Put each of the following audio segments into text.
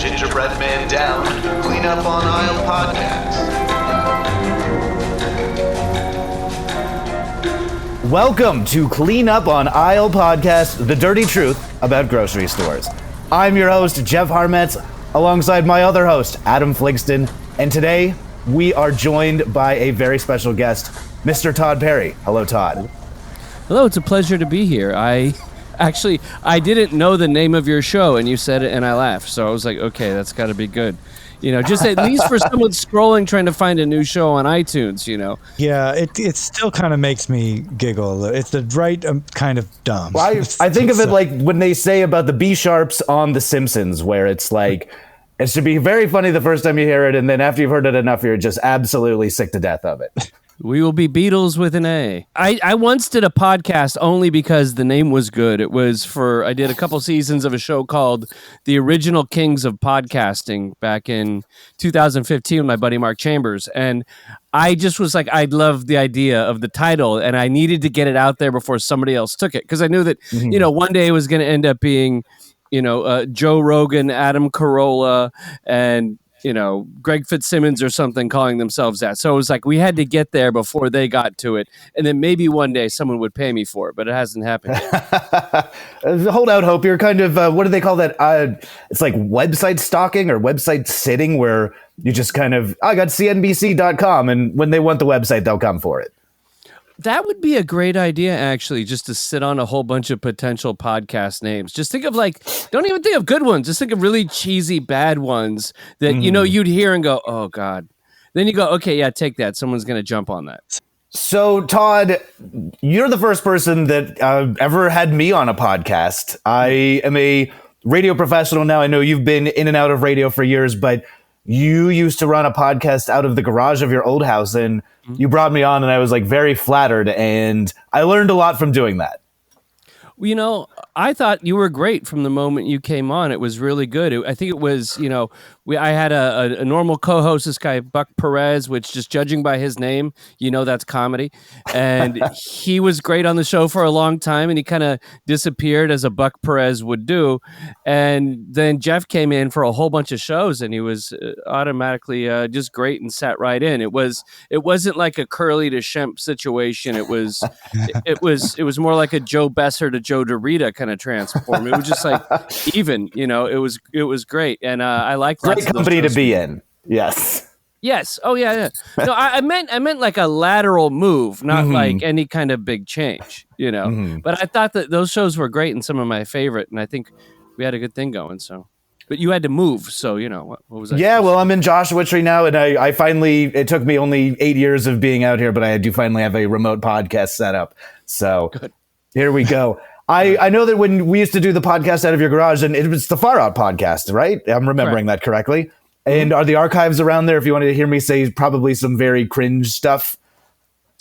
Gingerbread Man Down, Clean Up on Aisle podcast. Welcome to Clean Up on Aisle podcast, the dirty truth about grocery stores. I'm your host, Jef Harmatz, alongside my other host, Adam Fligsten, and today we are joined by a very special guest, Mr. Tod Perry. Hello, Tod. Hello, it's a pleasure to be here. I didn't know the name of your show, and you said it, and I laughed. So I was like, okay, that's got to be good. You know, just at least for someone scrolling, trying to find a new show on iTunes, you know. Yeah, it still kind of makes me giggle. It's the right kind of dumb. Well, I think of it like when they say about the B-sharps on The Simpsons, where it's like, it should be very funny the first time you hear it, and then after you've heard it enough, you're just absolutely sick to death of it. We will be Beatles with an A. I once did a podcast only because the name was good. It was I did a couple seasons of a show called The Original Kings of Podcasting back in 2015 with my buddy Mark Chambers. And I just was like, I loved the idea of the title and I needed to get it out there before somebody else took it. Because I knew that, one day it was going to end up being, Joe Rogan, Adam Carolla, and Greg Fitzsimmons or something calling themselves that. So it was like we had to get there before they got to it. And then maybe one day someone would pay me for it, but it hasn't happened yet. Hold out hope. You're kind of, what do they call that? It's like website stalking or website sitting where you just kind of, I got CNBC.com. And when they want the website, they'll come for it. That would be a great idea, actually, just to sit on a whole bunch of potential podcast names. Just think of don't even think of good ones. Just think of really cheesy, bad ones that, you'd hear and go, oh, God. Then you go, okay, yeah, take that. Someone's going to jump on that. So, Tod, you're the first person that ever had me on a podcast. I am a radio professional now. I know you've been in and out of radio for years, but you used to run a podcast out of the garage of your old house, and you brought me on, and I was like flattered, and I learned a lot from doing that. I thought you were great from the moment you came on. It was really good. I think it was, I had a normal co-host, this guy, Buck Perez, which just judging by his name, that's comedy. And he was great on the show for a long time, and he kind of disappeared as a Buck Perez would do. And then Jef came in for a whole bunch of shows, and he was automatically just great and sat right in. It wasn't like a Curly to Shemp situation. It was more like a Joe Besser to Joe DeRita kind of transform. It was just like even, it was great. And I liked great company to be in. Yes. Oh yeah. No, I meant like a lateral move, not like any kind of big change, But I thought that those shows were great and some of my favorite, and I think we had a good thing going. So, but you had to move, so what was that? Yeah, well, I'm in Joshua Tree now, and I finally, it took me only 8 years of being out here, but I do finally have a remote podcast set up. So good. Here we go. I know that when we used to do the podcast out of your garage, and it was the Far Out podcast, right? I'm remembering that correctly. And are the archives around there if you wanted to hear me say probably some very cringe stuff?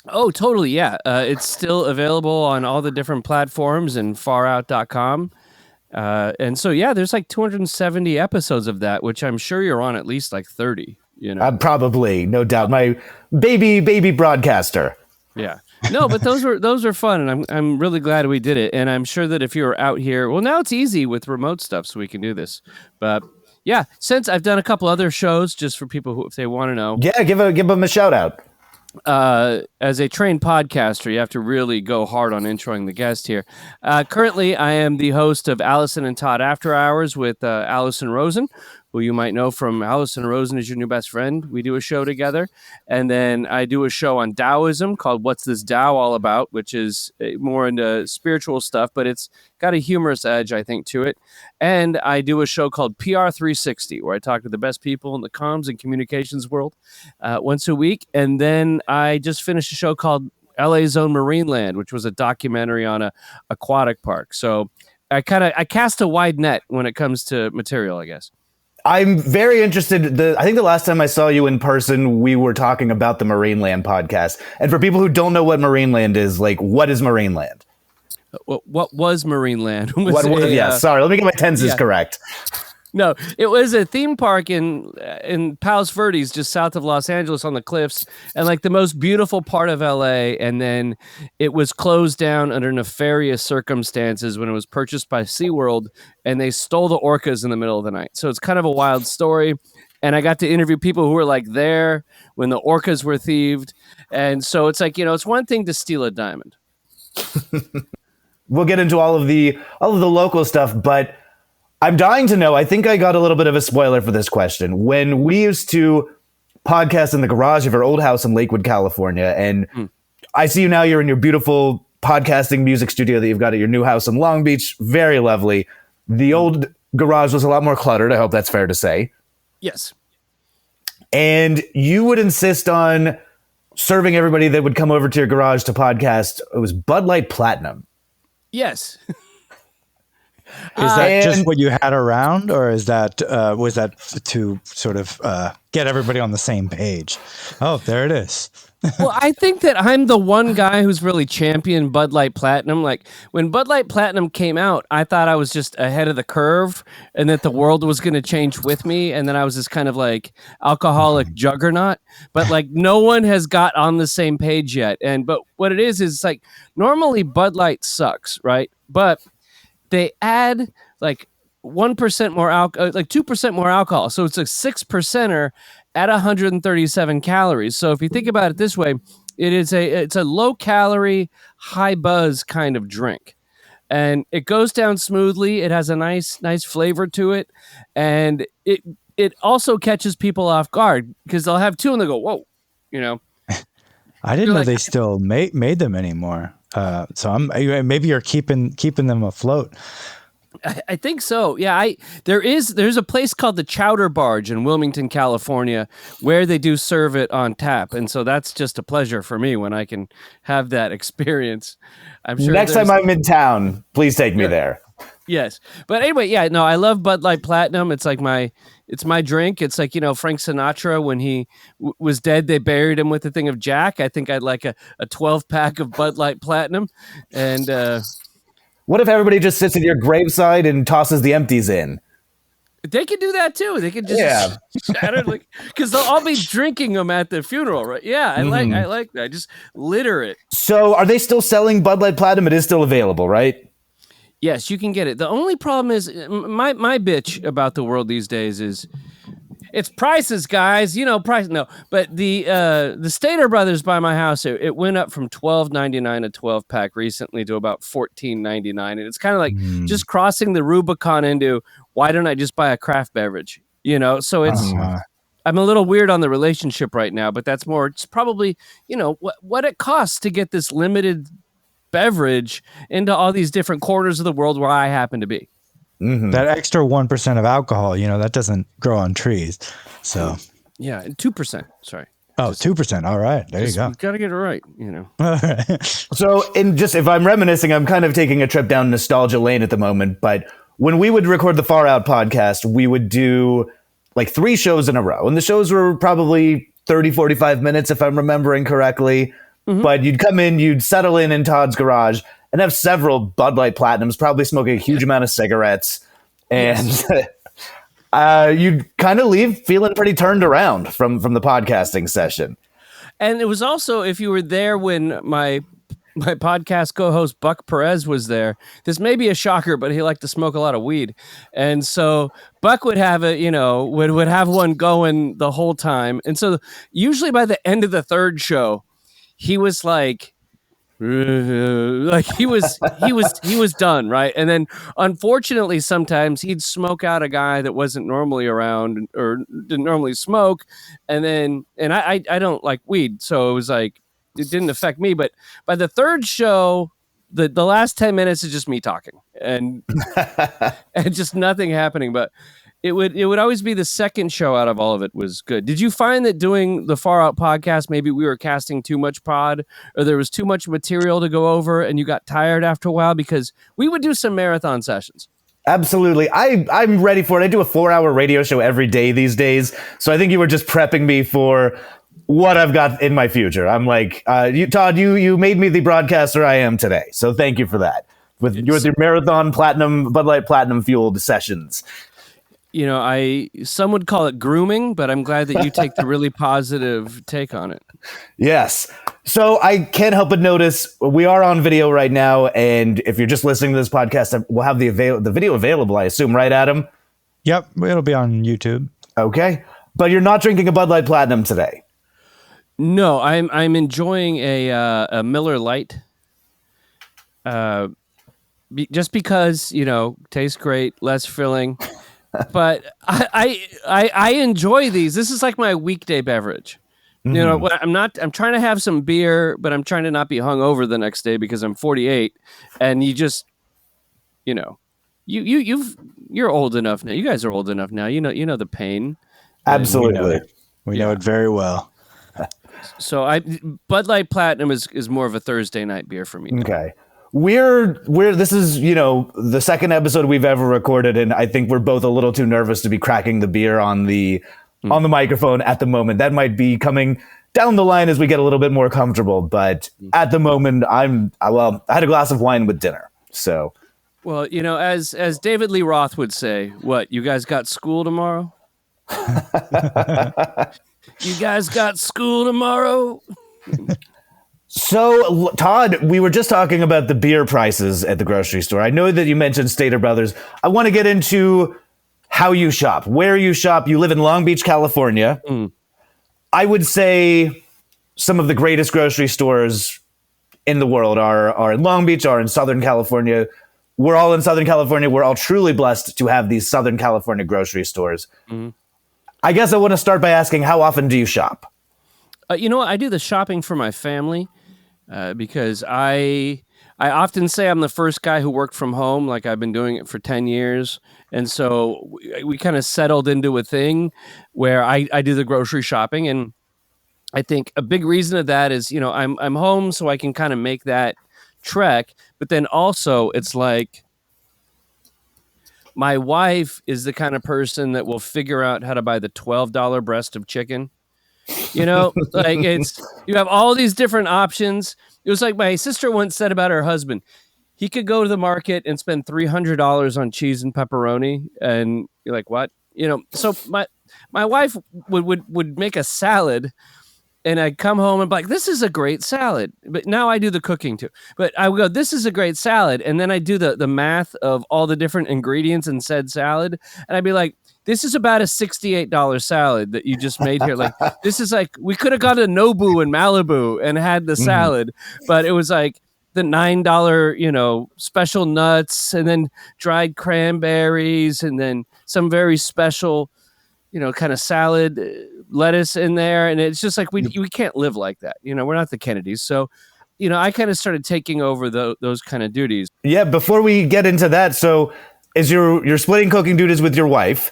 Oh, totally, yeah. It's still available on all the different platforms and farout.com. And so, yeah, there's like 270 episodes of that, which I'm sure you're on at least like 30, Probably, no doubt. My baby broadcaster. Yeah. No, but those were fun, and I'm really glad we did it. And I'm sure that if you were out here, well, now it's easy with remote stuff, so we can do this. But yeah, since I've done a couple other shows, just for people who, if they want to know, yeah, give them a shout out. As a trained podcaster, you have to really go hard on introing the guest here. Currently, I am the host of Allison and Todd After Hours with Allison Rosen, who you might know from Allison Rosen is Your New Best Friend. We do a show together. And then I do a show on Taoism called What's This Tao All About, which is more into spiritual stuff, but it's got a humorous edge, I think, to it. And I do a show called PR 360, where I talk to the best people in the comms and communications world once a week. And then I just finished a show called LA's Own Marineland, which was a documentary on a aquatic park. So I cast a wide net when it comes to material, I guess. I'm very interested. I think the last time I saw you in person, we were talking about the Marineland podcast. And for people who don't know what Marineland is, like, what is Marineland? What was Marineland? Sorry, let me get my tenses correct. No, it was a theme park in Palos Verdes, just south of Los Angeles on the cliffs, and like the most beautiful part of LA. And then it was closed down under nefarious circumstances when it was purchased by SeaWorld, and they stole the orcas in the middle of the night. So it's kind of a wild story. And I got to interview people who were like there when the orcas were thieved. And so it's like, it's one thing to steal a diamond. We'll get into all of the local stuff, but I'm dying to know, I think I got a little bit of a spoiler for this question. When we used to podcast in the garage of our old house in Lakewood, California, and I see you now, you're in your beautiful podcasting music studio that you've got at your new house in Long Beach. Very lovely. The old garage was a lot more cluttered. I hope that's fair to say. Yes. And you would insist on serving everybody that would come over to your garage to podcast. It was Bud Light Platinum. Yes. Is that just what you had around, or is that was that to sort of get everybody on the same page? Oh, there it is. Well, I think that I'm the one guy who's really championed Bud Light Platinum. Like when Bud Light Platinum came out, I thought I was just ahead of the curve and that the world was going to change with me. And then I was this kind of like alcoholic juggernaut, but like no one has got on the same page yet. But what it is like normally Bud Light sucks, right? But they add like 1% more alcohol, like 2% more alcohol. So it's a 6%er at 137 calories. So if you think about it this way, it's a low calorie, high buzz kind of drink. And it goes down smoothly. It has a nice flavor to it. And it also catches people off guard because they'll have two and they go, whoa, I didn't know they still made them anymore. So maybe you're keeping them afloat. I think so. Yeah, there's a place called the Chowder Barge in Wilmington, California, where they do serve it on tap, and so that's just a pleasure for me when I can have that experience. I'm sure next time I'm in town, please take me there. Yes, but anyway, yeah, no, I love Bud Light Platinum. It's like my drink. It's like Frank Sinatra when he was dead, they buried him with a thing of Jack. I think I'd like a 12-pack of Bud Light Platinum, and. What if everybody just sits at your graveside and tosses the empties in? They could do that too. They could just shatter, because they'll all be drinking them at the funeral, right? Yeah, I like that. Just litter it. So, are they still selling Bud Light Platinum? It is still available, right? Yes, you can get it. The only problem is my bitch about the world these days is it's prices, guys. Price. No, but the Stater Brothers by my house, it went up from $12.99 a 12-pack recently to about $14.99, and it's kind of like just crossing the Rubicon into why don't I just buy a craft beverage? So it's I'm a little weird on the relationship right now, but that's more. It's probably what it costs to get this limited beverage into all these different corners of the world where I happen to be. Mm-hmm. That extra 1% of alcohol, that doesn't grow on trees. So yeah, 2%. Sorry. Oh, 2%. All right, there you go. Got to get it right. All right. So, if I'm reminiscing, I'm kind of taking a trip down nostalgia lane at the moment. But when we would record the Far Out podcast, we would do like 3 shows in a row, and the shows were probably 30, 45 minutes, if I'm remembering correctly. Mm-hmm. But you'd come in, you'd settle in Todd's garage, and have several Bud Light Platinums, probably smoking a huge amount of cigarettes. And you'd kind of leave feeling pretty turned around from the podcasting session. And it was also, if you were there when my podcast co-host Buck Perez was there, this may be a shocker, but he liked to smoke a lot of weed. And so Buck would have would have one going the whole time. And so usually by the end of the third show, he was like he was done, right? And then unfortunately sometimes he'd smoke out a guy that wasn't normally around or didn't normally smoke, and I don't like weed, so it was like it didn't affect me. But by the third show, the last 10 minutes is just me talking and and just nothing happening. But it would always be the second show out of all of it was good. Did you find that doing the Far Out podcast, maybe we were casting too much pod, or there was too much material to go over and you got tired after a while? Because we would do some marathon sessions. Absolutely. I'm ready for it. I do a 4-hour radio show every day these days. So I think you were just prepping me for what I've got in my future. I'm like, Todd, you made me the broadcaster I am today. So thank you for that. With your marathon platinum, Bud Light Platinum fueled sessions. some would call it grooming, but I'm glad that you take the really positive take on it. Yes. So I can't help but notice we are on video right now, and if you're just listening to this podcast, we'll have the video available, I assume, right, Adam? Yep, it'll be on YouTube. Okay. But you're not drinking a Bud Light Platinum today. No, I'm enjoying a Miller Lite. Just because, tastes great, less filling. But I enjoy these. This is like my weekday beverage. I'm trying to have some beer, but I'm trying to not be hungover the next day because I'm 48, and you just, you're old enough now. You guys are old enough now. You know the pain. Absolutely. We know it very well. So Bud Light Platinum is more of a Thursday night beer for me. Okay. We're this is, the second episode we've ever recorded, and I think we're both a little too nervous to be cracking the beer on the microphone at the moment. That might be coming down the line as we get a little bit more comfortable, but at the moment I had a glass of wine with dinner. So, well, as David Lee Roth would say, what, you guys got school tomorrow? You guys got school tomorrow? So, Todd, we were just talking about the beer prices at the grocery store. I know that you mentioned Stater Brothers. I want to get into how you shop, where you shop. You live in Long Beach, California. I would say some of the greatest grocery stores in the world are in Long Beach, are in Southern California. We're all in Southern California. We're all truly blessed to have these Southern California grocery stores. I guess I want to start by asking, how often do you shop? I do the shopping for my family. Because I often say I'm the first guy who worked from home, like I've been doing it for 10 years. And so we kind of settled into a thing where I do the grocery shopping. And I think a big reason of that is, I'm home so I can kind of make that trek. But then also it's like my wife is the kind of person that will figure out how to buy the $12 breast of chicken. Like you have all these different options. It was like my sister once said about her husband. He could go to the market and spend $300 on cheese and pepperoni. And you're like, what? So my wife would make a salad, and I'd come home and be like, this is a great salad. But now I do the cooking too. But I would go, this is a great salad. And then I do the math of all the different ingredients in said salad. And I'd be like, this is about a $68 salad that you just made here. Like, this is like, we could have gone to Nobu in Malibu and had the salad, but it was like the $9, special nuts, and then dried cranberries, and then some very special, kind of salad lettuce in there. And it's just like, we can't live like that. We're not the Kennedys. So, I kind of started taking over those kind of duties. Yeah. Before we get into that, so is you're splitting cooking duties with your wife?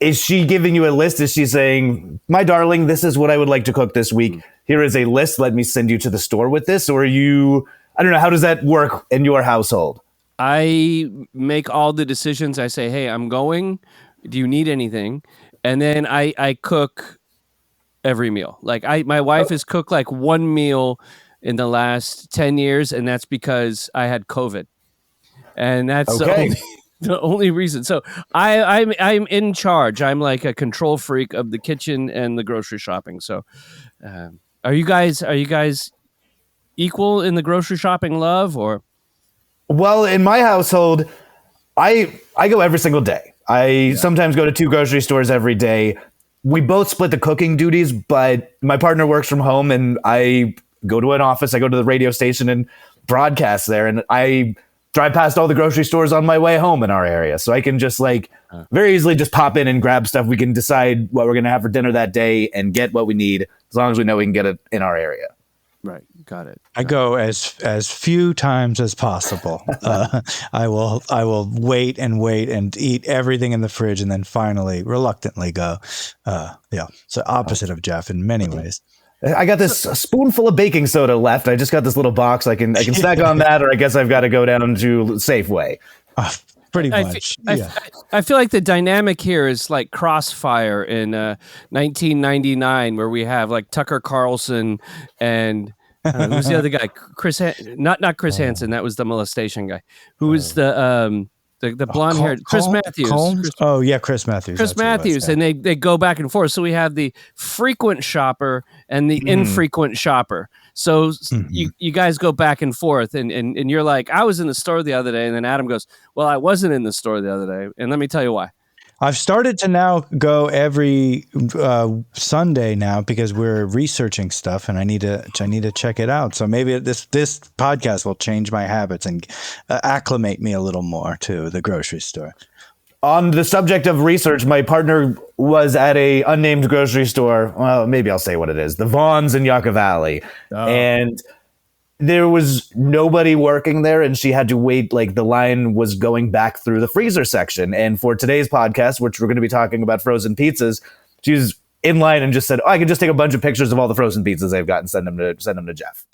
Is she giving you a list? Is she saying, my darling, this is what I would like to cook this week. Here is a list. Let me send you to the store with this. Or I don't know, how does that work in your household? I make all the decisions. I say, hey, I'm going. Do you need anything? And then I cook every meal. Like my wife has cooked like one meal in the last 10 years. And that's because I had COVID. And that's the only reason. So I'm in charge. I'm like a control freak of the kitchen and the grocery shopping. So are you guys equal in the grocery shopping love, or? Well, in my household, I go every single day. I sometimes go to 2 grocery stores every day. We both split the cooking duties, but my partner works from home and I go to an office. I go to the radio station and broadcast there, and I drive past all the grocery stores on my way home in our area. So I can just very easily just pop in and grab stuff. We can decide what we're going to have for dinner that day and get what we need, as long as we know we can get it in our area. Right. Got it. I go as few times as possible. I will wait and eat everything in the fridge, and then finally reluctantly go. So opposite of Jef in many ways. I got this spoonful of baking soda left. I just got this little box. I can snack on that, or I guess I've got to go down to Safeway. Pretty much. I feel like the dynamic here is like Crossfire in 1999, where we have like Tucker Carlson and who's the other guy? Not Chris Hansen. That was the molestation guy. Who was the the blonde haired Chris Matthews. Chris Matthews. Chris Matthews, and they go back and forth. So we have the frequent shopper and the infrequent shopper. So you guys go back and forth, and you're like, I was in the store the other day, and then Adam goes, well, I wasn't in the store the other day, and let me tell you why. I've started to now go every Sunday now because we're researching stuff, and I need to check it out. So maybe this podcast will change my habits and acclimate me a little more to the grocery store. On the subject of research, my partner was at a unnamed grocery store. Well, maybe I'll say what it is. The Vaughn's in Yucca Valley. Oh. And there was nobody working there, and she had to wait. Like, the line was going back through the freezer section. And for today's podcast, which we're going to be talking about frozen pizzas, she was in line and just said, I can just take a bunch of pictures of all the frozen pizzas they've got and send them to Jef.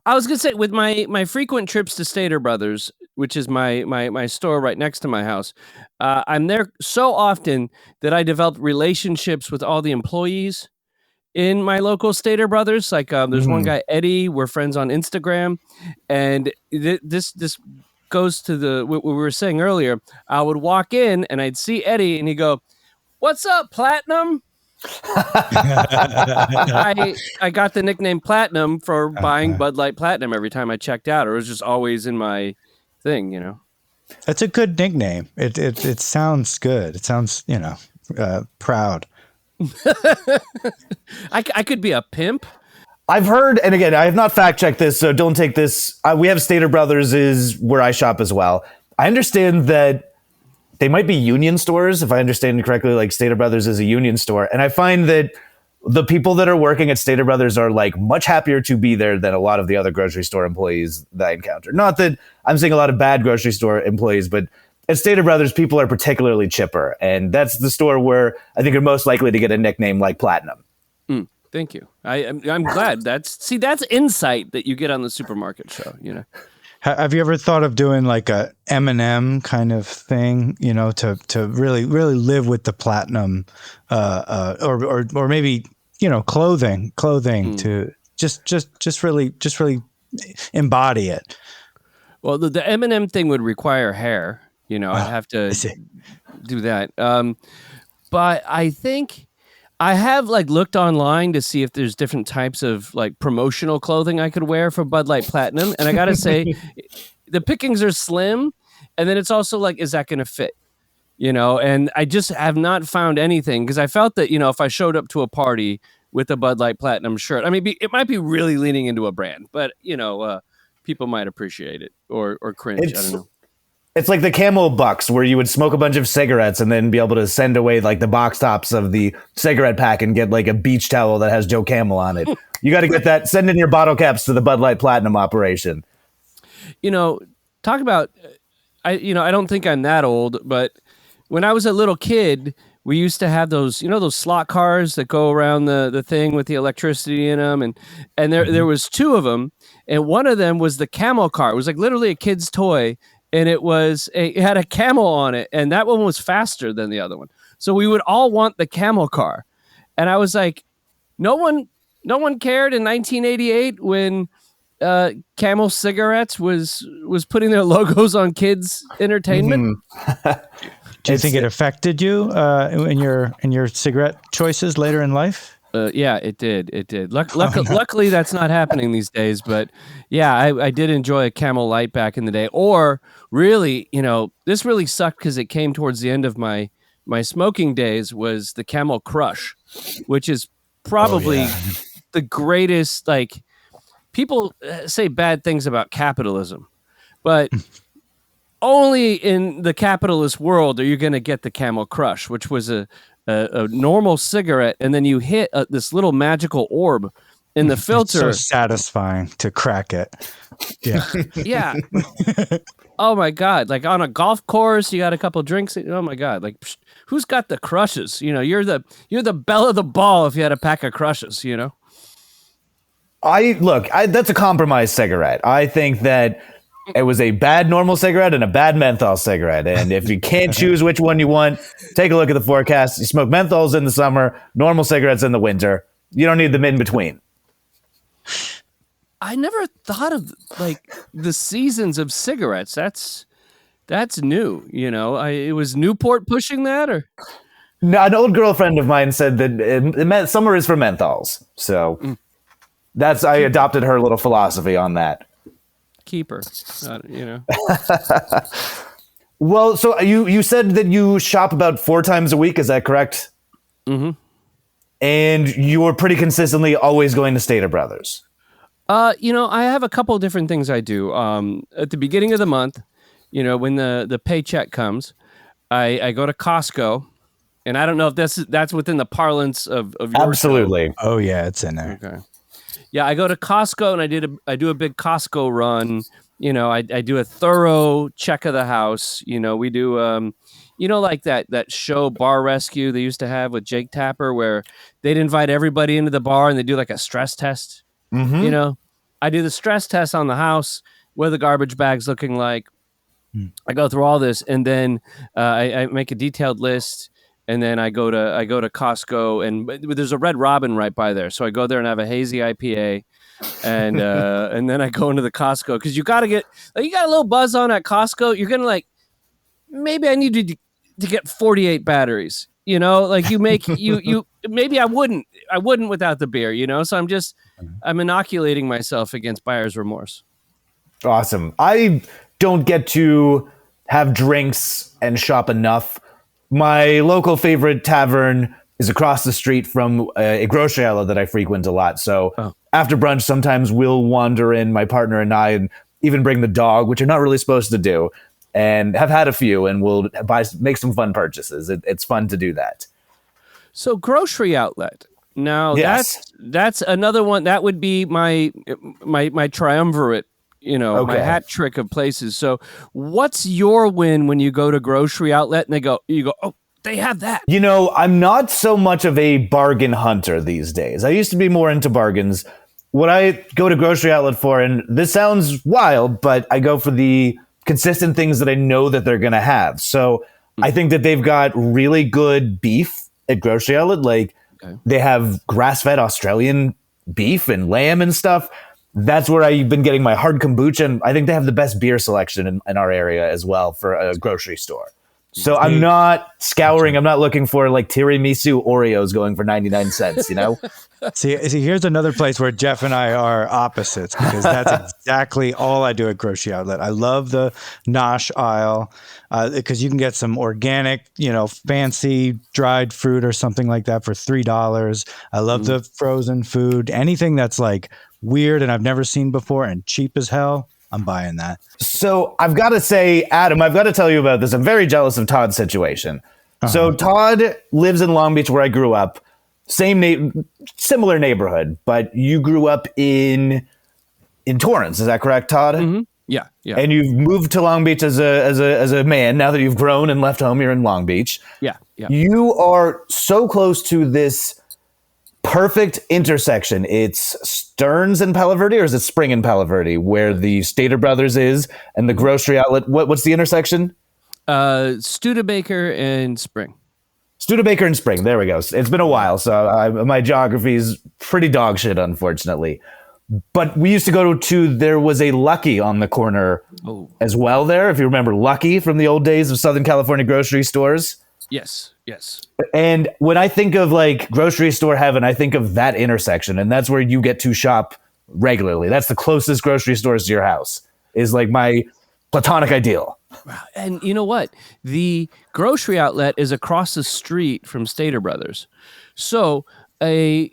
I was going to say, with my frequent trips to Stater Brothers, which is my store right next to my house, I'm there so often that I developed relationships with all the employees in my local Stater Brothers. Like, there's one guy, Eddie, we're friends on Instagram. And this goes to what we were saying earlier. I would walk in and I'd see Eddie and he'd go, "What's up, Platinum?" I got the nickname Platinum for buying Bud Light Platinum every time I checked out. Or it was just always in my thing, you know. That's a good nickname. It sounds good. It sounds, proud. I could be a pimp. I've heard, and again, I have not fact checked this, so don't take this. We have Stater Brothers is where I shop as well. I understand that they might be union stores, if I understand correctly. Like, Stater Brothers is a union store, and I find that the people that are working at Stater Brothers are like much happier to be there than a lot of the other grocery store employees that I encounter. Not that I'm seeing a lot of bad grocery store employees, but at Stater Brothers, people are particularly chipper, and that's the store where I think you're most likely to get a nickname like Platinum. Thank you. I'm glad. That's insight that you get on the supermarket show. You know. Have you ever thought of doing like a M&M kind of thing? You know, to really live with the Platinum, or maybe clothing to just really embody it. Well, the M&M thing would require hair. I'd have to do that. But I think I have looked online to see if there's different types of promotional clothing I could wear for Bud Light Platinum. And I got to say, the pickings are slim. And then it's also is that going to fit? And I just have not found anything, because I felt that, if I showed up to a party with a Bud Light Platinum shirt, I mean, it might be really leaning into a brand, but, people might appreciate it or cringe. I don't know. It's like the Camel Bucks, where you would smoke a bunch of cigarettes and then be able to send away the box tops of the cigarette pack and get a beach towel that has Joe Camel on it. You got to get that. Send in your bottle caps to the Bud Light Platinum operation. Talk about, I don't think I'm that old, but when I was a little kid, we used to have those, those slot cars that go around the thing with the electricity in them. And there was two of them. And one of them was the camel car. It was literally a kid's toy. And it had a camel on it, and that one was faster than the other one. So we would all want the camel car. And I was like, no one cared in 1988 when Camel Cigarettes was putting their logos on kids' entertainment. Do you think it affected you in your cigarette choices later in life? Yeah, it did. Luckily, that's not happening these days. But yeah, I did enjoy a Camel Light back in the day. Or really, this really sucked because it came towards the end of my smoking days, was the Camel Crush, which is probably the greatest. People say bad things about capitalism, but only in the capitalist world are you going to get the Camel Crush, which was a normal cigarette, and then you hit this little magical orb in the filter. It's so satisfying to crack it. Yeah. Yeah. Oh my God. On a golf course, you got a couple drinks. Oh my God. Who's got the crushes? You're the belle of the ball if you had a pack of crushes, that's a compromise cigarette. I think that it was a bad normal cigarette and a bad menthol cigarette. And if you can't choose which one you want, take a look at the forecast. You smoke menthols in the summer, normal cigarettes in the winter. You don't need them in between. I never thought of the seasons of cigarettes. That's That's new. It was Newport pushing that, or No, an old girlfriend of mine said that summer is for menthols. So I adopted her little philosophy on that. keeper. Well, so you said that you shop about 4 times a week. Is that correct? Mm-hmm. And you are pretty consistently always going to Stater Brothers. I have a couple of different things I do. At the beginning of the month, when the paycheck comes, I go to Costco, and I don't know if that's within the parlance of your Absolutely. show. Oh yeah, it's in there. Okay. Yeah, I go to Costco and I do a big Costco run. I do a thorough check of the house. We do like that show Bar Rescue they used to have with Jake Tapper, where they'd invite everybody into the bar and they do like a stress test. Mm-hmm. I do the stress test on the house, what are the garbage bags looking like. I go through all this, and then I make a detailed list, and then I go to Costco, and there's a Red Robin right by there, so I go there and have a hazy IPA, and then I go into the Costco, because you got a little buzz on at Costco. You're gonna maybe I need to get 48 batteries. You make you maybe I wouldn't without the beer. So I'm inoculating myself against buyer's remorse. Awesome. I don't get to have drinks and shop enough. My local favorite tavern is across the street from a grocery outlet that I frequent a lot. So after brunch, sometimes we'll wander in, my partner and I, and even bring the dog, which you're not really supposed to do, and have had a few, and we'll make some fun purchases. It's fun to do that. So grocery outlet. Now Yes. that's another one. That would be my triumvirate. My hat trick of places. So what's your win when you go to grocery outlet and you go, oh, they have that? I'm not so much of a bargain hunter these days. I used to be more into bargains. What I go to grocery outlet for, and this sounds wild, but I go for the consistent things that I know that they're going to have. So I think that they've got really good beef at grocery outlet. They have grass-fed Australian beef and lamb and stuff. That's where I've been getting my hard kombucha, and I think they have the best beer selection in our area as well for a grocery store. So I'm not scouring. I'm not looking for tiramisu Oreos going for 99 cents, See, here's another place where Jef and I are opposites, because that's exactly all I do at grocery outlet. I love the nosh aisle because you can get some organic, fancy dried fruit or something like that for $3. I love the frozen food. Anything that's weird and I've never seen before and cheap as hell, I'm buying that. So I've got to say, Adam, I've got to tell you about this. I'm very jealous of Todd's situation. So Todd lives in Long Beach, where I grew up. Similar neighborhood, but you grew up in Torrance. Is that correct, Todd? Mm-hmm. Yeah. And you've moved to Long Beach as a man. Now that you've grown and left home, you're in Long Beach. Yeah. You are so close to this perfect intersection. It's Stearns and Palo Verde, or is it Spring and Palo Verde, where the Stater Brothers is and the grocery outlet? What's the intersection? Studebaker and Spring. Studebaker and Spring. There we go. It's been a while, so my geography is pretty dog shit, unfortunately. But we used to go there was a Lucky on the corner as well there, if you remember Lucky from the old days of Southern California grocery stores. Yes. And when I think of grocery store heaven, I think of that intersection, and that's where you get to shop regularly. That's the closest grocery stores to your house, is my platonic ideal. And you know what? The grocery outlet is across the street from Stater Brothers. So a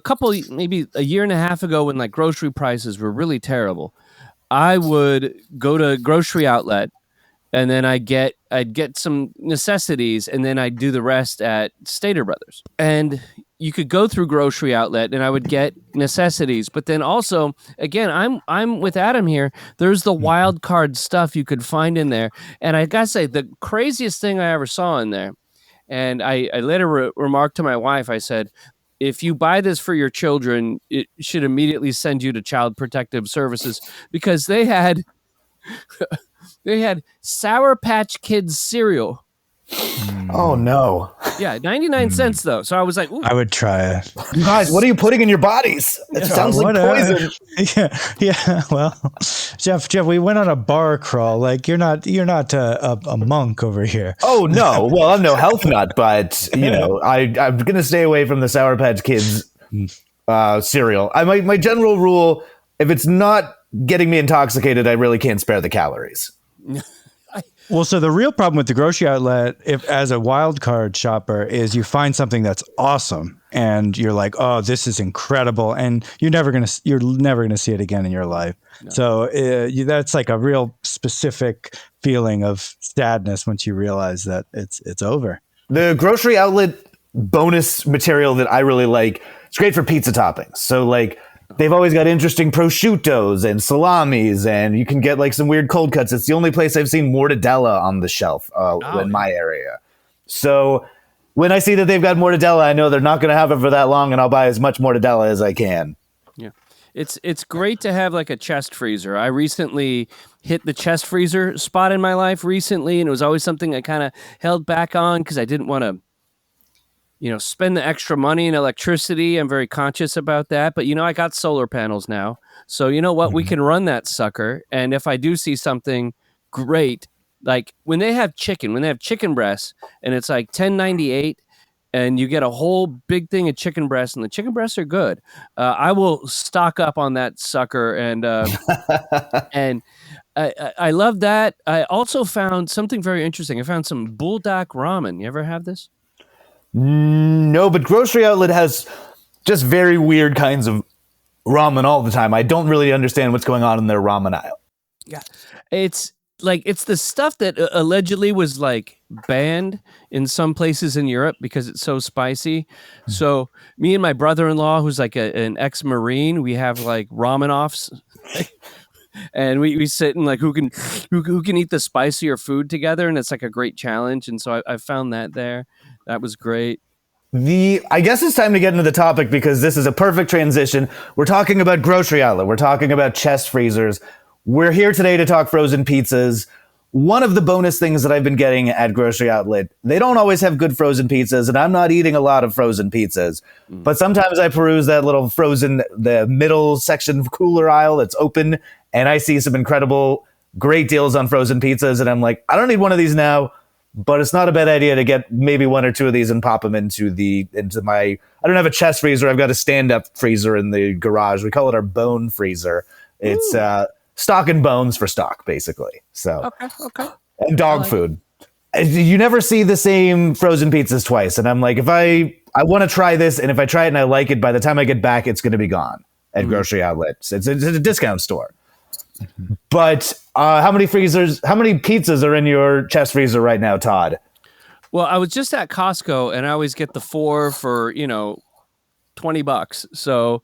couple, maybe a year and a half ago, when grocery prices were really terrible, I would go to grocery outlet, and then I'd get some necessities, and then I'd do the rest at Stater Brothers. And you could go through grocery outlet, and I would get necessities. But then also, again, I'm with Adam here. There's the wild card stuff you could find in there. And I gotta say, the craziest thing I ever saw in there, and I later remarked to my wife, I said, if you buy this for your children, it should immediately send you to Child Protective Services, because they had Sour Patch Kids cereal. Oh no. Yeah, 99 cents though. So I was like, ooh. I would try it. You guys, what are you putting in your bodies? It sounds like poison. Yeah. Well, Jef, we went on a bar crawl. Like you're not a monk over here. Oh no! Well, I'm no health nut, but I'm gonna stay away from the Sour Patch Kids cereal. My general rule: if it's not getting me intoxicated, I really can't spare the calories. Well, so the real problem with the grocery outlet, if as a wild card shopper, is you find something that's awesome and you're like, oh, this is incredible, and you're never gonna see it again in your life. No. So that's like a real specific feeling of sadness once you realize that it's over. The grocery outlet bonus material that I really like, it's great for pizza toppings. So like, they've always got interesting prosciuttos and salamis, and you can get like some weird cold cuts. It's the only place I've seen mortadella on the shelf in my area. So when I see that they've got mortadella, I know they're not going to have it for that long, and I'll buy as much mortadella as I can. Yeah, it's great to have like a chest freezer. I recently hit the chest freezer spot in my life recently, and it was always something I kind of held back on because I didn't want to spend the extra money in electricity. I'm very conscious about that. But, I got solar panels now. So, you know what? Mm-hmm. We can run that sucker. And if I do see something great, like when they have chicken breasts, and it's like $10.98, and you get a whole big thing of chicken breasts, and the chicken breasts are good. I will stock up on that sucker. And and I love that. I also found something very interesting. I found some bulldog ramen. You ever have this? No, but Grocery Outlet has just very weird kinds of ramen all the time. I don't really understand what's going on in their ramen aisle. Yeah, it's the stuff that allegedly was like banned in some places in Europe because it's so spicy. Mm-hmm. So me and my brother-in-law, who's like an ex-Marine, we have like ramen offs. And we sit and like who can eat the spicier food together, and it's like a great challenge. And so I found that there. That was great. I guess it's time to get into the topic because this is a perfect transition. We're talking about Grocery Outlet. We're talking about chest freezers. We're here today to talk frozen pizzas. One of the bonus things that I've been getting at Grocery Outlet, they don't always have good frozen pizzas, and I'm not eating a lot of frozen pizzas. But sometimes I peruse that little the middle section cooler aisle that's open, and I see some incredible, great deals on frozen pizzas, and I'm like, I don't need one of these now, but it's not a bad idea to get maybe one or two of these and pop them into my, I don't have a chest freezer, I've got a stand-up freezer in the garage. We call it our bone freezer. It's stock and bones for stock, basically. So okay. And dog food. You never see the same frozen pizzas twice, and I'm like, if I want to try this, and if I try it and I like it, by the time I get back, it's going to be gone at Grocery Outlets. It's a discount store. But how many pizzas are in your chest freezer right now, Todd? Well, I was just at Costco, and I always get the 4 for $20. So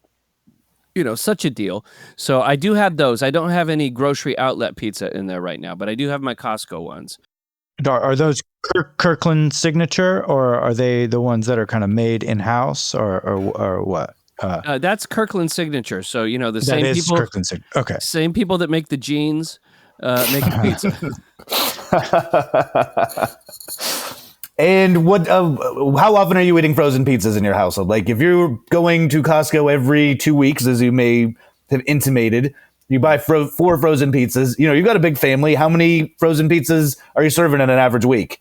such a deal. So I do have those. I don't have any Grocery Outlet pizza in there right now, but I do have my Costco ones. Are those Kirkland signature, or are they the ones that are kind of made in house, or what? That's Kirkland signature. So the same people. Kirkland signature. Okay. Same people that make the jeans make the pizza. And what? How often are you eating frozen pizzas in your household? Like, if you're going to Costco every 2 weeks, as you may have intimated, you buy 4 frozen pizzas. You've got a big family. How many frozen pizzas are you serving in an average week?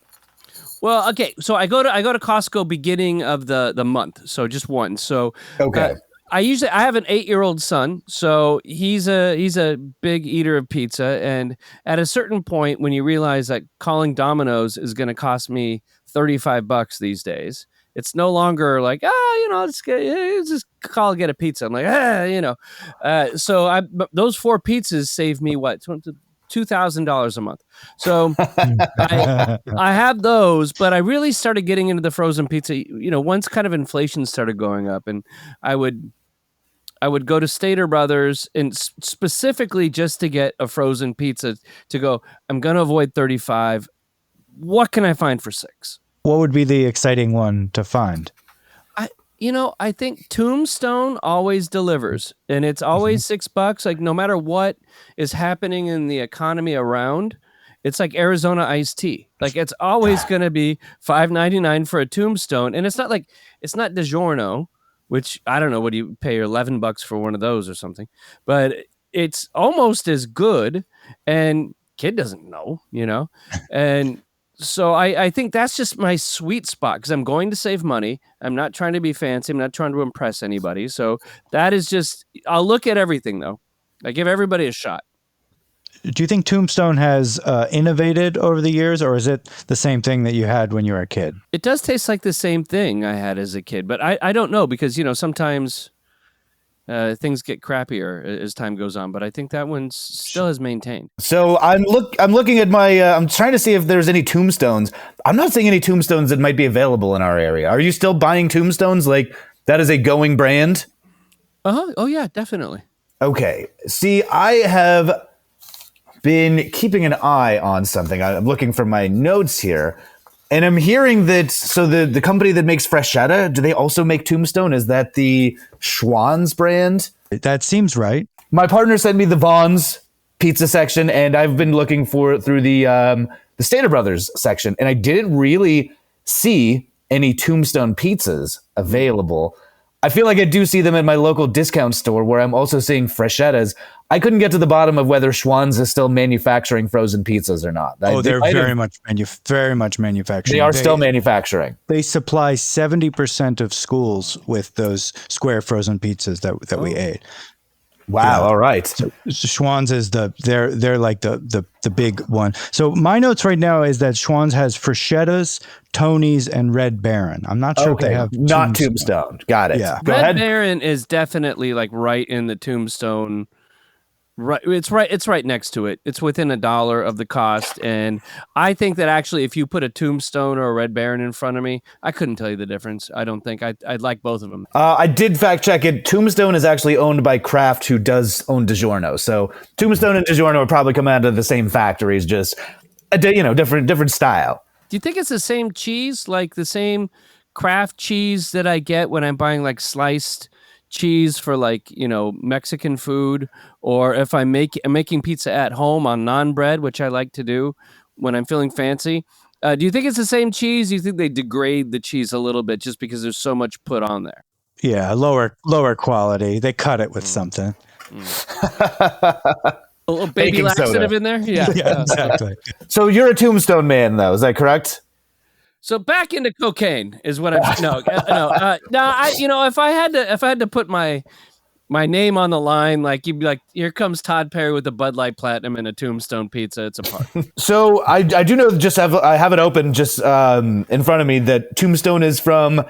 Well, okay. So I go to Costco beginning of the month. So just one. So okay. I have an 8-year-old son, so he's a big eater of pizza. And at a certain point, when you realize that calling Domino's is going to cost me $35 these days, it's no longer like, let's just call and get a pizza. I'm like, so those 4 pizzas save me what, $2,000 a month. So I have those, but I really started getting into the frozen pizza, once kind of inflation started going up, and I would go to Stater Brothers and specifically just to get a frozen pizza to go, I'm going to avoid 35. What can I find for $6? What would be the exciting one to find? I think Tombstone always delivers, and it's always $6. Like, no matter what is happening in the economy around, it's like Arizona iced tea. Like it's always going to be $5.99 for a Tombstone, and it's not DiGiorno, which I don't know, what do you pay $11 for one of those or something, but it's almost as good, and kid doesn't know, and so I think that's just my sweet spot, because I'm going to save money. I'm not trying to be fancy. I'm not trying to impress anybody. So that is just, I'll look at everything though. I give everybody a shot. Do you think Tombstone has innovated over the years, or is it the same thing that you had when you were a kid? It does taste like the same thing I had as a kid, but I don't know, because, sometimes things get crappier as time goes on, but I think that one still has maintained. So I'm looking at my, I'm trying to see if there's any Tombstones. I'm not seeing any Tombstones that might be available in our area. Are you still buying Tombstones? Like, that is a going brand? Uh-huh. Oh yeah, definitely. Okay. See, I have been keeping an eye on something. I'm looking for my notes here, and I'm hearing that, so the company that makes Freshetta, do they also make Tombstone? Is that the Schwann's brand? That seems right. My partner sent me the Vaughn's pizza section, and I've been looking through the Stater Brothers section, and I didn't really see any Tombstone pizzas available. I feel like I do see them at my local discount store, where I'm also seeing Freshettas. I couldn't get to the bottom of whether Schwann's is still manufacturing frozen pizzas or not. They're very much manufacturing. They are still manufacturing. They supply 70% of schools with those square frozen pizzas that we ate. Wow! Yeah. All right. So Schwann's is they're like the big one. So my notes right now is that Schwann's has Freshettas, Tony's, and Red Baron. I'm not sure if they have not Tombstone. Got it. Yeah. Go Red ahead. Baron is definitely like right in the Tombstone. Right, it's right next to it. It's within $1 of the cost, and I think that actually, if you put a Tombstone or a Red Baron in front of me, I couldn't tell you the difference. I don't think I'd like both of them. I did fact check it. Tombstone is actually owned by Kraft, who does own DiGiorno. So Tombstone and DiGiorno would probably come out of the same factories, just different style. Do you think it's the same cheese, like the same Kraft cheese that I get when I'm buying like sliced cheese for like Mexican food, or if I'm making pizza at home on naan bread, which I like to do when I'm feeling fancy? Do you think it's the same cheese? Do you think they degrade the cheese a little bit just because there's so much put on there? Yeah, lower quality. They cut it with something. A little baby Baking laxative soda. in there? Yeah. Yeah, exactly. So you're a Tombstone man, though. Is that correct? So back into cocaine is what I'm. No. If I had to put my name on the line, like you'd be like, here comes Tod Perry with a Bud Light Platinum and a Tombstone pizza. It's a part. So I do know, I have it open just in front of me, that Tombstone is from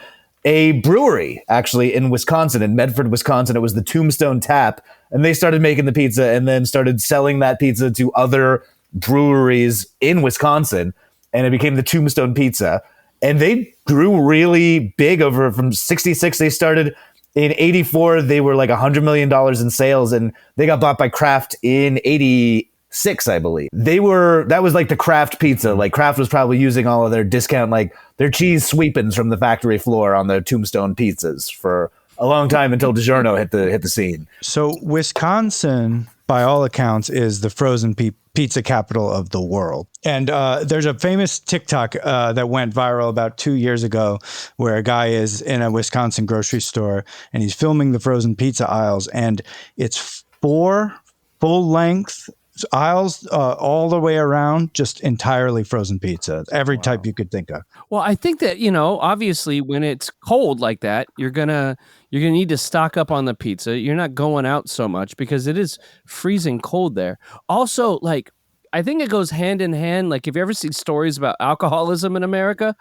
a brewery actually in Wisconsin, in Medford, Wisconsin. It was the Tombstone Tap, and they started making the pizza and then started selling that pizza to other breweries in Wisconsin, and it became the Tombstone Pizza. And they grew really big from 66. They started in 84. They were like $100 million in sales, and they got bought by Kraft in 86, I believe. That was like the Kraft pizza. Like Kraft was probably using all of their discount, like their cheese sweepings from the factory floor on the Tombstone pizzas for a long time, until DiGiorno hit the scene. So Wisconsin, by all accounts, is the frozen pizza capital of the world. And there's a famous TikTok that went viral about 2 years ago, where a guy is in a Wisconsin grocery store and he's filming the frozen pizza aisles, and it's 4 full-length aisles all the way around, just entirely frozen pizza, every type you could think of. Well, I think that, obviously when it's cold like that, you're gonna need to stock up on the pizza. You're not going out so much because it is freezing cold there. Also, like, I think it goes hand in hand. Like, if you ever see stories about alcoholism in America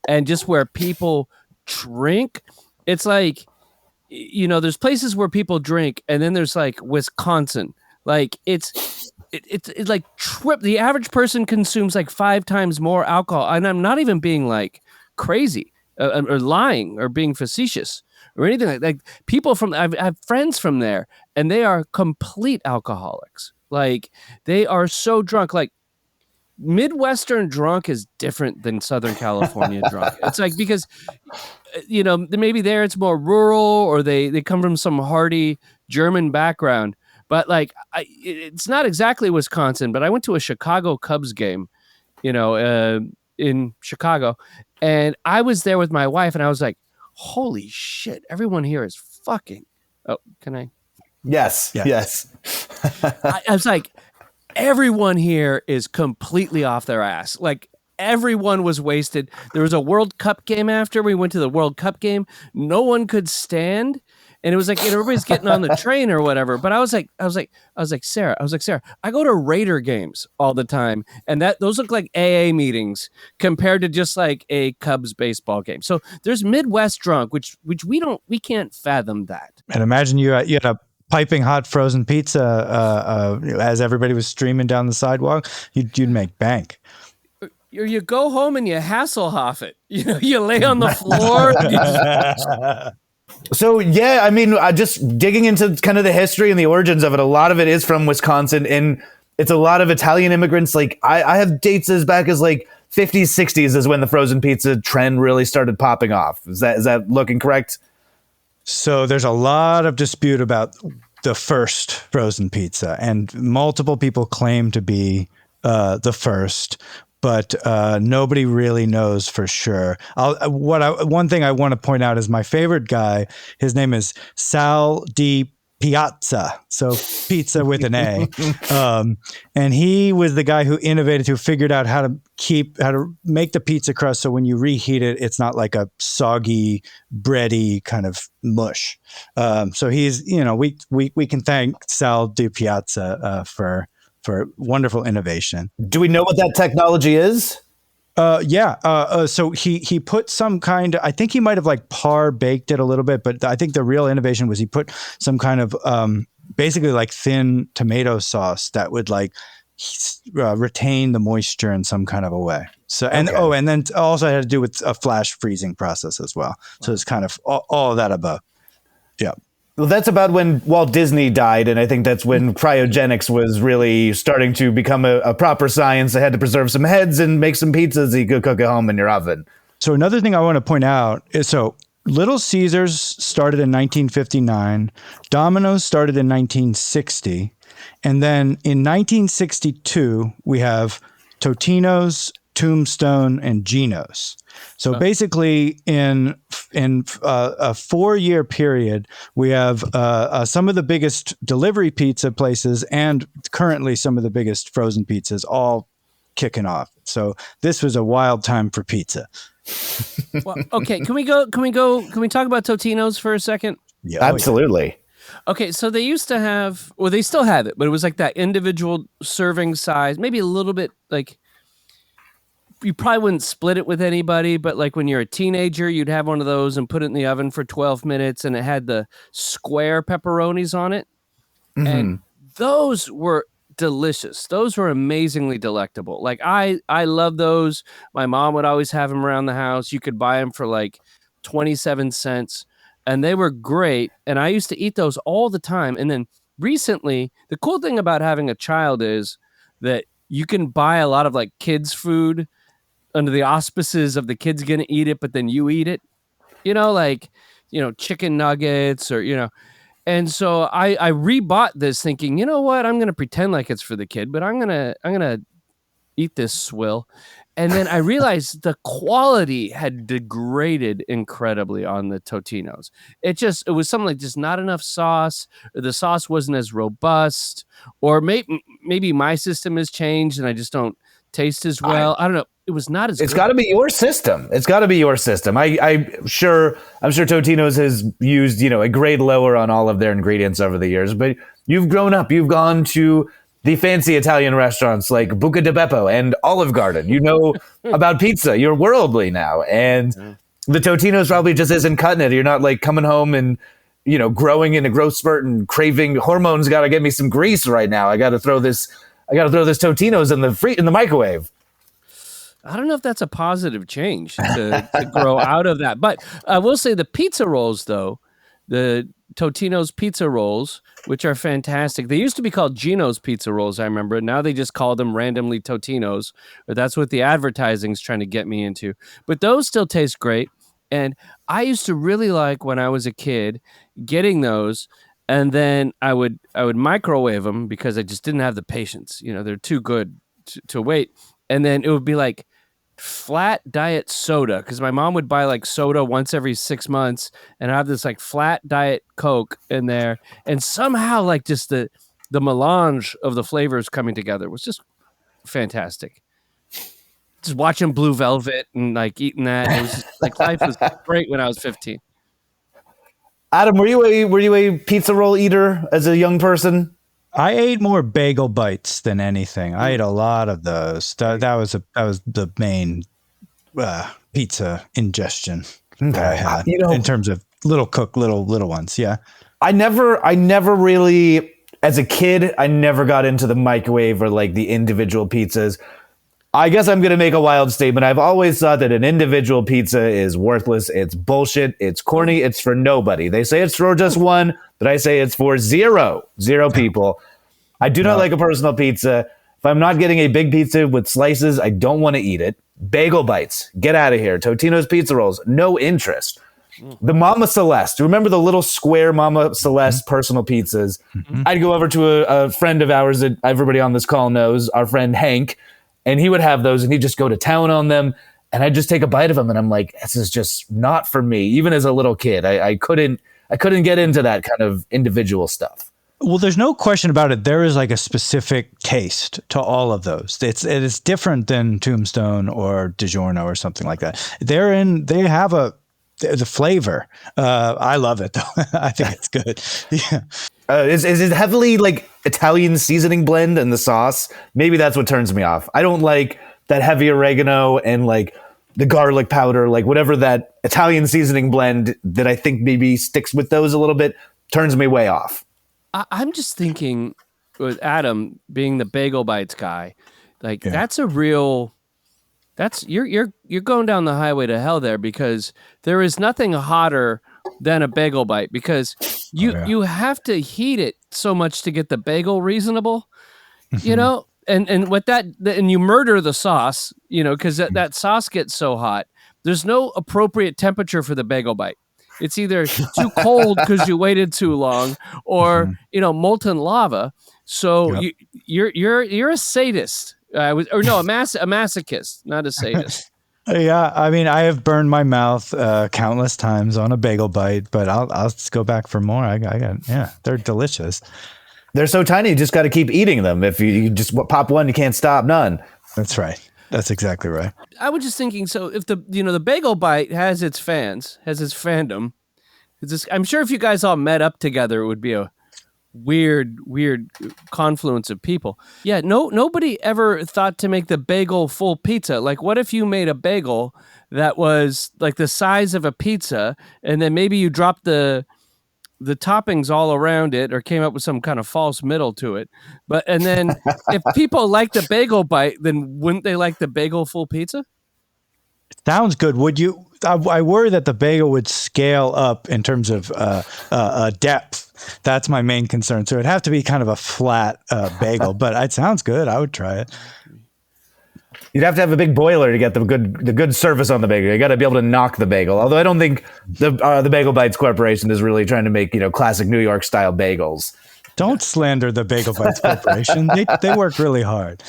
and just where people drink, it's like, there's places where people drink, and then there's like Wisconsin. Like it's like the average person consumes like 5 times more alcohol. And I'm not even being like crazy or lying or being facetious or anything like that. Like, people I have friends from there, and they are complete alcoholics. Like, they are so drunk. Like, Midwestern drunk is different than Southern California drunk. It's like, because, maybe there it's more rural, or they come from some hardy German background. But like, it's not exactly Wisconsin, but I went to a Chicago Cubs game, in Chicago, and I was there with my wife, and I was like, holy shit, everyone here is fucking. Oh, can I? Yes. I was like, everyone here is completely off their ass. Like, everyone was wasted. There was a World Cup game after we went to the World Cup game. No one could stand. And it was like, everybody's getting on the train or whatever. But I was like, Sarah, I go to Raider games all the time. And those look like AA meetings compared to just like a Cubs baseball game. So there's Midwest drunk, which we can't fathom that. And imagine you had a piping hot frozen pizza as everybody was streaming down the sidewalk. You'd make bank. Or you go home and you Hasselhoff it. You lay on the floor. So, yeah, I mean, just digging into kind of the history and the origins of it, a lot of it is from Wisconsin, and it's a lot of Italian immigrants. Like, I have dates as back as like 50s, 60s is when the frozen pizza trend really started popping off. Is that looking correct? So there's a lot of dispute about the first frozen pizza, and multiple people claim to be the first, but nobody really knows for sure. One thing I want to point out is my favorite guy. His name is Sal di Piazza, so pizza with an A. And he was the guy who figured out how to make the pizza crust so when you reheat it, it's not like a soggy, bready kind of mush. So he's, we can thank Sal di Piazza for wonderful innovation. Do we know what that technology is? So he put some kind of, I think he might have like par baked it a little bit, but I think the real innovation was he put some kind of basically like thin tomato sauce that would like retain the moisture in some kind of a way. So, and then also had to do with a flash freezing process as well. So it's kind of all of that above. Yeah. Well, that's about when Walt Disney died, and I think that's when cryogenics was really starting to become a proper science. They had to preserve some heads and make some pizzas you could cook at home in your oven. So another thing I want to point out is, Little Caesars started in 1959, Domino's started in 1960, and then in 1962, we have Totino's, Tombstone, and Geno's. So basically, in a 4-year period, we have some of the biggest delivery pizza places and currently some of the biggest frozen pizzas all kicking off. So this was a wild time for pizza. Well, okay, can we talk about Totino's for a second? Yeah, absolutely. Okay, so they used to have, well, they still have it, but it was like that individual serving size, maybe a little bit like. You probably wouldn't split it with anybody, but like when you're a teenager, you'd have one of those and put it in the oven for 12 minutes, and it had the square pepperonis on it. Mm-hmm. And those were delicious. Those were amazingly delectable. Like I love those. My mom would always have them around the house. You could buy them for like 27 cents, and they were great. And I used to eat those all the time. And then recently, the cool thing about having a child is that you can buy a lot of like kids' food under the auspices of the kids going to eat it, but then you eat it, chicken nuggets or, and so I rebought this thinking, you know what, I'm going to pretend like it's for the kid, but I'm going to eat this swill. And then I realized the quality had degraded incredibly on the Totino's. It was something like just not enough sauce, or the sauce wasn't as robust, or maybe my system has changed and I just don't taste as well. I don't know. It was not as. It's got to be your system. I'm sure Totino's has used, a grade lower on all of their ingredients over the years, but you've grown up. You've gone to the fancy Italian restaurants like Buca di Beppo and Olive Garden. You know about pizza. You're worldly now. And the Totino's probably just isn't cutting it. You're not like coming home and, growing in a growth spurt and craving hormones. Got to get me some grease right now. I got to throw this Totino's in the microwave. I don't know if that's a positive change to grow out of that. But I will say the pizza rolls, though, the Totino's pizza rolls, which are fantastic. They used to be called Geno's pizza rolls, I remember. Now they just call them randomly Totino's, or that's what the advertising's trying to get me into. But those still taste great. And I used to really like, when I was a kid, getting those and then I would microwave them because I just didn't have the patience. They're too good to wait. And then it would be like flat diet soda, because my mom would buy like soda once every 6 months, and I have this like flat diet Coke in there, and somehow like just the melange of the flavors coming together was just fantastic. Just watching Blue Velvet and like eating that, it was just like life was great when I was 15. Adam, were you a pizza roll eater as a young person? I ate more bagel bites than anything. I ate a lot of those. That was the main pizza ingestion that I had in terms of little ones. Yeah. I never really, as a kid, I never got into the microwave or like the individual pizzas. I guess I'm going to make a wild statement. I've always thought that an individual pizza is worthless. It's bullshit. It's corny. It's for nobody. They say it's for just one, but I say it's for zero people. I do not like a personal pizza. If I'm not getting a big pizza with slices, I don't want to eat it. Bagel bites, get out of here. Totino's pizza rolls, no interest. The Mama Celeste. Remember the little square Mama Celeste personal pizzas? I'd go over to a friend of ours that everybody on this call knows, our friend Hank, and he would have those, and he'd just go to town on them, and I'd just take a bite of them, and I'm like, this is just not for me. Even as a little kid, I couldn't get into that kind of individual stuff. Well, there's no question about it. There is like a specific taste to all of those. It's different than Tombstone or DiGiorno or something like that. They have the flavor. I love it though. I think it's good. Yeah. Is it heavily like Italian seasoning blend in the sauce? Maybe that's what turns me off. I don't like that heavy oregano and like the garlic powder, like whatever that Italian seasoning blend that I think maybe sticks with those a little bit turns me way off. I'm just thinking with Adam being the bagel bites guy, like that's you're going down the highway to hell there, because there is nothing hotter than a bagel bite, because you have to heat it so much to get the bagel reasonable, and with that, and you murder the sauce, because that sauce gets so hot. There's no appropriate temperature for the bagel bite. It's either too cold because you waited too long, or molten lava. So you're a sadist. A masochist, not a sadist. Yeah, I mean, I have burned my mouth countless times on a bagel bite, but I'll just go back for more. They're delicious. They're so tiny, you just got to keep eating them. If you just pop one, you can't stop none. That's right. That's exactly right. I was just thinking, so if the bagel bite has its fans, has its fandom, I'm sure if you guys all met up together, it would be a weird confluence of people. Yeah, nobody ever thought to make the bagel full pizza. Like, what if you made a bagel that was like the size of a pizza, and then maybe you dropped the toppings all around it, or came up with some kind of false middle to it. And then if people like the bagel bite, then wouldn't they like the bagel full pizza? Sounds good. Would you? I worry that the bagel would scale up in terms of depth. That's my main concern. So it'd have to be kind of a flat bagel, but it sounds good. I would try it. You'd have to have a big boiler to get the good surface on the bagel. You got to be able to knock the bagel. Although I don't think the Bagel Bites Corporation is really trying to make classic New York style bagels. Don't slander the Bagel Bites Corporation. They work really hard.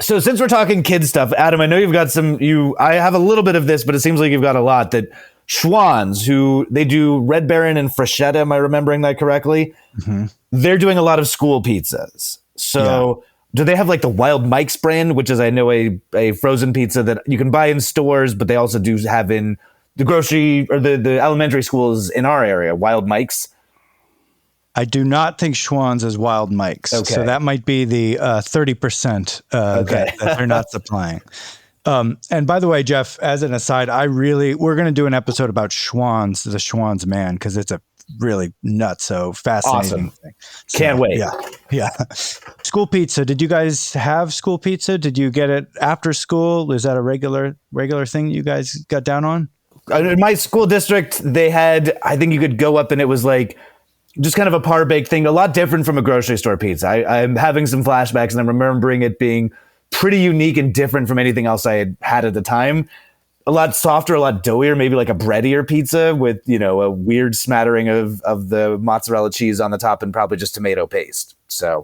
So since we're talking kid stuff, Adam, I know you've got I have a little bit of this, but it seems like you've got a lot. That Schwann's, who they do Red Baron and Freshetta, am I remembering that correctly? Mm-hmm. They're doing a lot of school pizzas. So do they have like the Wild Mike's brand, which is, I know, a frozen pizza that you can buy in stores, but they also do have in the grocery or the elementary schools in our area, Wild Mike's? I do not think Schwann's is Wild Mike's. Okay. So that might be the 30% that they're not supplying. And by the way, Jef, as an aside, we're going to do an episode about Schwann's, the Schwann's man, because it's a really fascinating thing. So, can't wait. Yeah. School pizza. Did you guys have school pizza? Did you get it after school? Is that a regular thing you guys got down on? In my school district, they had, I think you could go up and it was like just kind of a par-baked thing, a lot different from a grocery store pizza. I'm having some flashbacks, and I'm remembering it being pretty unique and different from anything else I had at the time. a lot softer, a lot doughier, maybe like a breadier pizza with, a weird smattering of the mozzarella cheese on the top and probably just tomato paste. So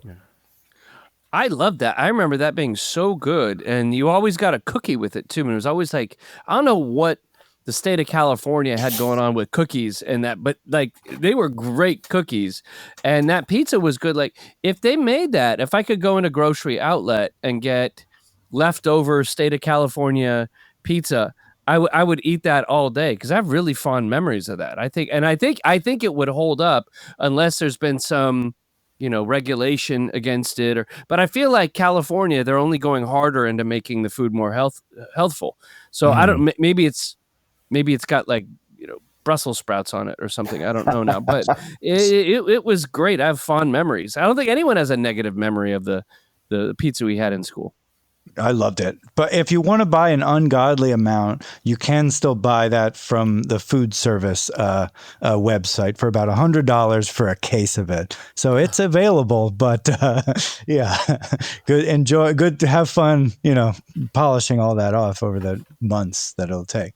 I love that. I remember that being so good. And you always got a cookie with it too. And it was always like, I don't know what the state of California had going on with cookies and that, but like they were great cookies and that pizza was good. Like if they made that, if I could go in a grocery outlet and get leftover state of California pizza, I would eat that all day because I have really fond memories of that. I think it would hold up unless there's been some, regulation against it. But I feel like California, they're only going harder into making the food more healthful. So I don't. Maybe it's got like Brussels sprouts on it or something. I don't know now, but it was great. I have fond memories. I don't think anyone has a negative memory of the pizza we had in school. I loved it. But if you want to buy an ungodly amount, you can still buy that from the food service website for about $100 for a case of it. So it's available, but yeah, good to have fun, polishing all that off over the months that it'll take.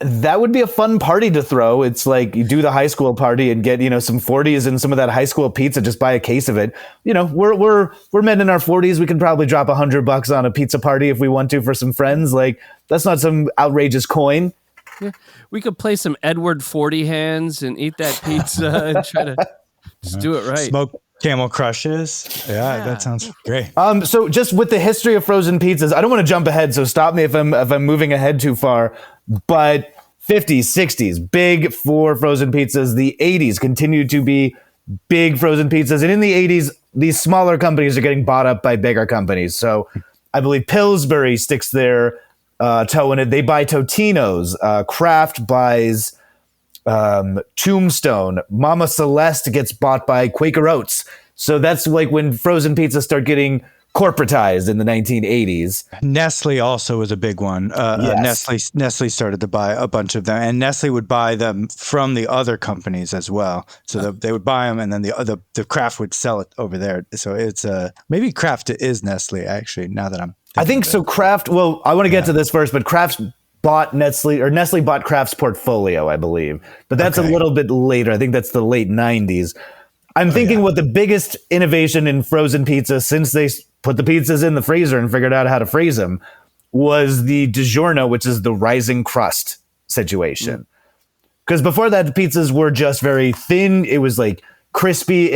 That would be a fun party to throw. It's like you do the high school party and get, some 40s and some of that high school pizza, just buy a case of it. We're men in our 40s. We can probably drop $100 on a pizza party if we want to for some friends. Like that's not some outrageous coin. Yeah. We could play some Edward 40 hands and eat that pizza and try to just do it right. Smoke Camel Crushes. Yeah, that sounds great. So just with the history of frozen pizzas, I don't want to jump ahead, so stop me if I'm moving ahead too far. But 50s, 60s, big for frozen pizzas. The 80s continued to be big frozen pizzas. And in the 80s, these smaller companies are getting bought up by bigger companies. So I believe Pillsbury sticks their toe in it. They buy Totino's. Kraft buys Tombstone. Mama Celeste gets bought by Quaker Oats. So that's like when frozen pizzas start getting corporatized in the 1980s. Nestle also was a big one. Yes. Nestle started to buy a bunch of them, and Nestle would buy them from the other companies as well. So they would buy them, and then the Kraft would sell it over there. So it's maybe Kraft is Nestle actually. Now that I think so. Kraft. Well, I want to get to this first, but Kraft bought Nestle, or Nestle bought Kraft's portfolio, I believe. But that's a little bit later. I think that's the late 90s. I'm thinking what the biggest innovation in frozen pizza since they put the pizzas in the freezer and figured out how to freeze them was the DiGiorno, which is the rising crust situation. Because before that, the pizzas were just very thin. It was like crispy.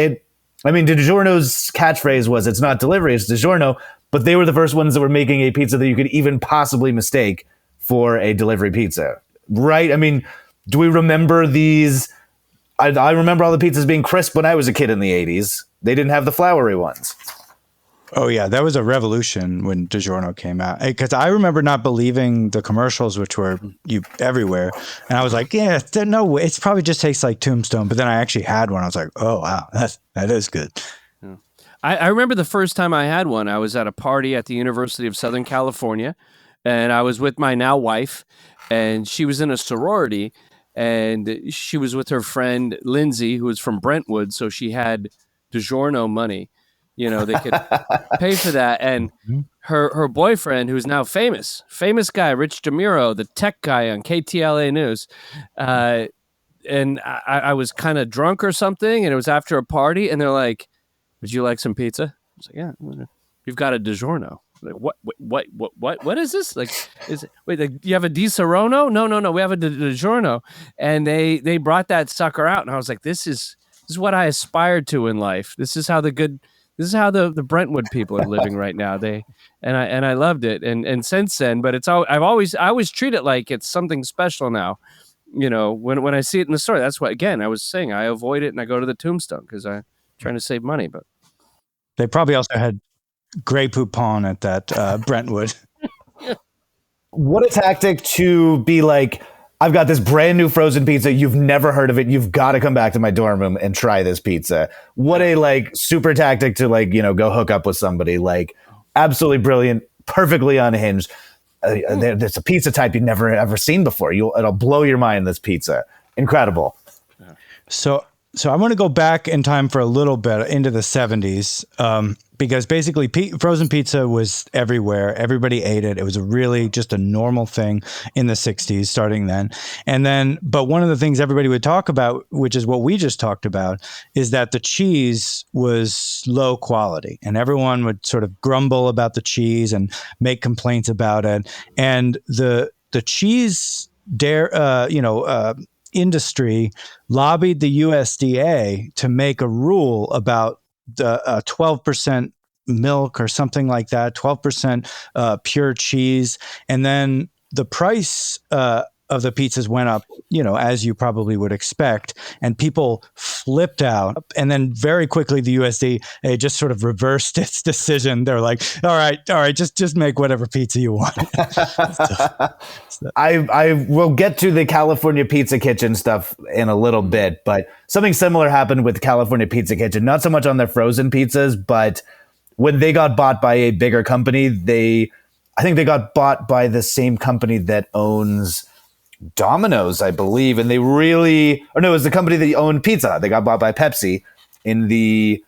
DiGiorno's catchphrase was, it's not delivery, it's DiGiorno. But they were the first ones that were making a pizza that you could even possibly mistake for a delivery pizza, right? I mean, do we remember these? I remember all the pizzas being crisp when I was a kid in the 80s. They didn't have the floury ones. Oh, yeah. That was a revolution when DiGiorno came out. Because I remember not believing the commercials, which were everywhere. And I was like, yeah, no way. It probably just tastes like Tombstone. But then I actually had one. I was like, oh, wow, that is good. Yeah. I remember the first time I had one. I was at a party at the University of Southern California. And I was with my now wife. And she was in a sorority. And she was with her friend Lindsay, who was from Brentwood. So she had DiGiorno money. They could pay for that. And her boyfriend, who's now famous guy, Rich DeMuro, the tech guy on KTLA News. And I was kind of drunk or something. And it was after a party. And they're like, would you like some pizza? I was like, yeah, you've got a DiGiorno. Like, what is this? Like, you have a Di Serono? No, we have a DiGiorno. And they brought that sucker out, and I was like, this is what I aspired to in life. This is how the Brentwood people are living right now. I loved it. And since then, but I always treat it like it's something special now. When I see it in the store, that's why, again, I was saying I avoid it and I go to the Tombstone because I'm trying to save money, but they probably also had Grey Poupon at that Brentwood. What a tactic to be like, I've got this brand new frozen pizza. You've never heard of it. You've got to come back to my dorm room and try this pizza. What a super tactic to go hook up with somebody. Like, absolutely brilliant, perfectly unhinged. There's a pizza type you've never ever seen before. It'll blow your mind. This pizza, incredible. So I want to go back in time for a little bit into the 70s. because basically frozen pizza was everywhere. Everybody ate it. It was really just a normal thing in the 60s, starting then. And then, but one of the things everybody would talk about, which is what we just talked about, is that the cheese was low quality, and everyone would sort of grumble about the cheese and make complaints about it. And the cheese industry lobbied the USDA to make a rule about the 12% milk or something like that, 12% pure cheese. And then the price of the pizzas went up, as you probably would expect, and people flipped out. And then very quickly, the USDA just sort of reversed its decision. They're like, all right, just make whatever pizza you want. I will get to the California Pizza Kitchen stuff in a little bit, but something similar happened with California Pizza Kitchen, not so much on their frozen pizzas, but when they got bought by a bigger company, I think they got bought by the same company that owns Domino's, I believe. And it was the company that owned Pizza Hut. They got bought by Pepsi in the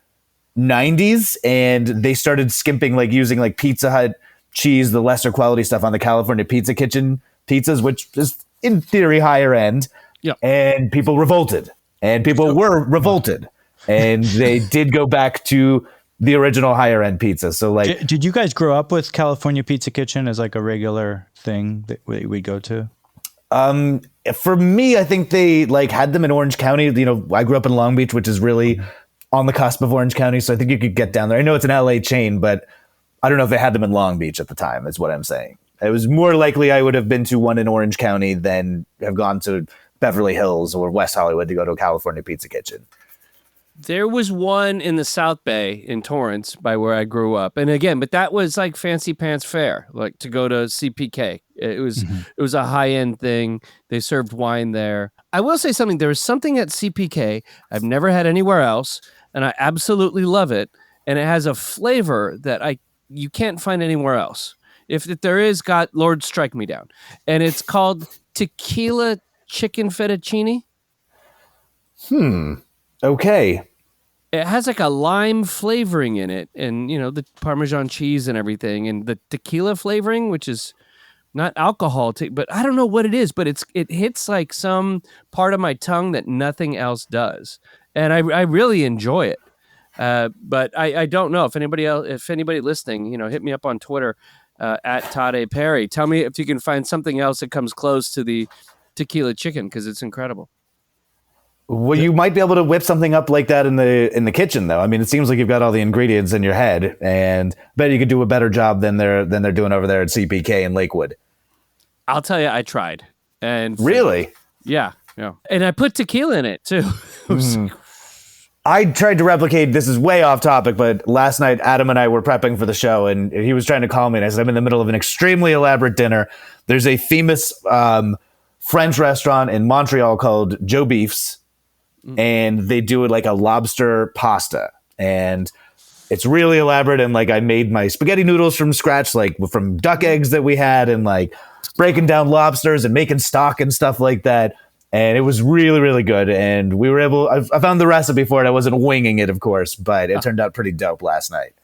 90s, and they started skimping, using Pizza Hut cheese, the lesser quality stuff on the California Pizza Kitchen pizzas, which is in theory higher end. Yeah. And people revolted, and people were revolted, and they did go back to the original higher end pizza. So did you guys grow up with California Pizza Kitchen as a regular thing that we go to? For me, I think they had them in Orange County. I grew up in Long Beach, which is really on the cusp of Orange County. So I think you could get down there. I know it's an LA chain, but I don't know if they had them in Long Beach at the time, is what I'm saying. It was more likely I would have been to one in Orange County than have gone to Beverly Hills or West Hollywood to go to a California Pizza Kitchen. There was one in the South Bay in Torrance by where I grew up. And again, but that was fancy pants fare, to go to CPK. It was a high-end thing. They served wine there. I will say something. There was something at CPK I've never had anywhere else, and I absolutely love it. And it has a flavor that you can't find anywhere else. If there is, God, Lord, strike me down. And it's called tequila chicken fettuccine. Okay. It has a lime flavoring in it, and the Parmesan cheese and everything, and the tequila flavoring, which is not alcohol, but I don't know what it is, but it hits some part of my tongue that nothing else does, and I really enjoy it. But I don't know if anybody listening, hit me up on Twitter at Tod Perry. Tell me if you can find something else that comes close to the tequila chicken, because it's incredible. Well, you might be able to whip something up like that in the kitchen, though. I mean, it seems like you've got all the ingredients in your head, and I bet you could do a better job than they're doing over there at CPK in Lakewood. I'll tell you, I tried. And really? Yeah. And I put tequila in it too. I tried to replicate, this is way off topic, but last night Adam and I were prepping for the show, and he was trying to call me, and I said, I'm in the middle of an extremely elaborate dinner. There's a famous French restaurant in Montreal called Joe Beef's, and they do it like a lobster pasta, and it's really elaborate. And I made my spaghetti noodles from scratch, from duck eggs that we had, and breaking down lobsters and making stock and stuff like that. And it was really, really good. And we were I found the recipe for it. I wasn't winging it, of course, but it turned out pretty dope last night.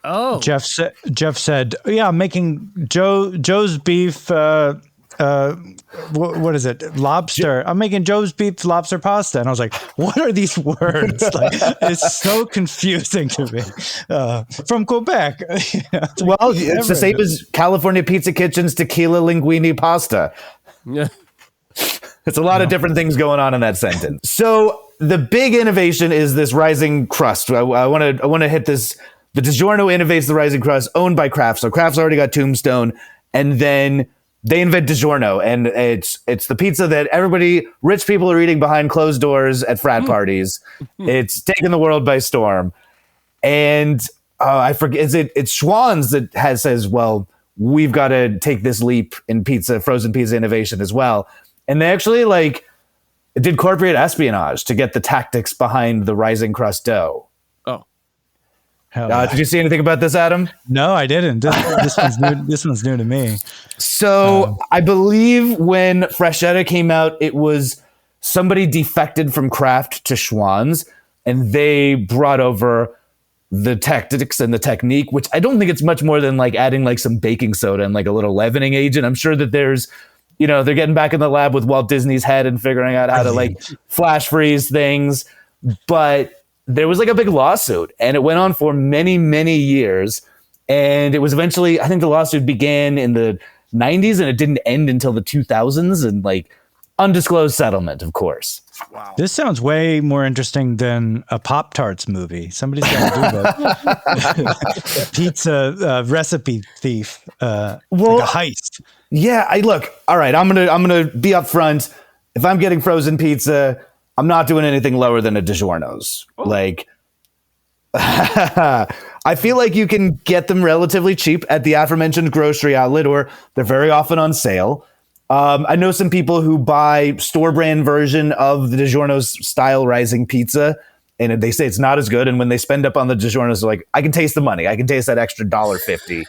Oh, Jef said, yeah, I'm making Joe's beef, what is it? Lobster. I'm making Joe's beef lobster pasta. And I was like, what are these words? It's so confusing to me. From Quebec. Well, it's the same as California Pizza Kitchen's tequila linguine pasta. Yeah. It's a lot of different things going on in that sentence. So the big innovation is this rising crust. I want to hit this. The DiGiorno innovates the rising crust, owned by Kraft. So Kraft's already got Tombstone, and then they invent DiGiorno, and it's the pizza that rich people are eating behind closed doors at frat parties. It's taken the world by storm. And I forget, it's Schwann's that says, well, we've got to take this leap in frozen pizza innovation as well. And they actually did corporate espionage to get the tactics behind the rising crust dough. Oh. Did you see anything about this, Adam? No, I didn't. This one's new. This one's new to me. So I believe when Freshetta came out, it was somebody defected from Kraft to Schwann's, and they brought over the tactics and the technique, which I don't think it's much more than like adding like some baking soda and like a little leavening agent. I'm sure that there's, they're getting back in the lab with Walt Disney's head and figuring out how to like flash freeze things. But there was like a big lawsuit, and it went on for many, many years. And it was eventually, I think the lawsuit began in the 90s and it didn't end until the 2000s, and like undisclosed settlement, of course. Wow. This sounds way more interesting than a Pop-Tarts movie. Somebody's got to do that. Pizza recipe thief, like a heist. Yeah, all right, I'm gonna be upfront. If I'm getting frozen pizza, I'm not doing anything lower than a DiGiorno's. Oh. Like, I feel like you can get them relatively cheap at the aforementioned grocery outlet, or they're very often on sale. I know some people who buy store brand version of the DiGiorno's style rising pizza, and they say it's not as good. And when they spend up on the DiGiorno's, they're like, I can taste the money. I can taste that extra $1.50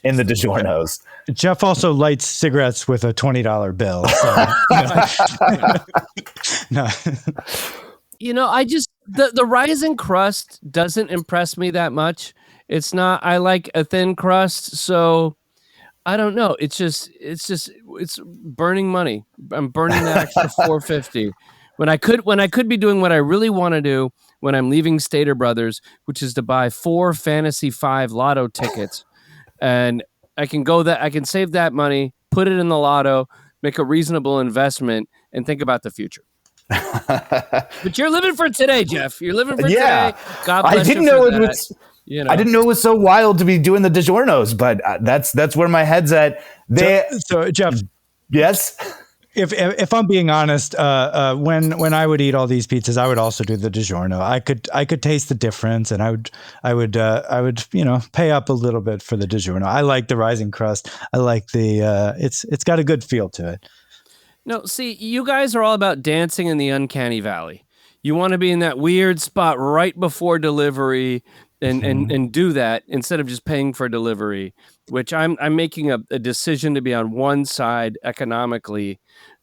in the DiGiorno's. Jef also lights cigarettes with a $20 bill. So, no. I just the rising crust doesn't impress me that much. It's not. I like a thin crust, so I don't know. It's burning money. I'm burning that extra $4.50 when I could be doing what I really want to do when I'm leaving Stater Brothers, which is to buy 4 Fantasy 5 lotto tickets, and I can save that money, put it in the lotto, make a reasonable investment, and think about the future. But you're living for today, Jef. You're living for today. God bless you for that. I didn't know it was so wild to be doing the DiGiorno's, but that's where my head's at. So Jef, yes. If I'm being honest, when I would eat all these pizzas, I would also do the DiGiorno. I could taste the difference, and I would pay up a little bit for the DiGiorno. I like the rising crust. I like the it's got a good feel to it. No, see, you guys are all about dancing in the uncanny valley. You want to be in that weird spot right before delivery and do that instead of just paying for delivery, which I'm making a decision to be on one side economically.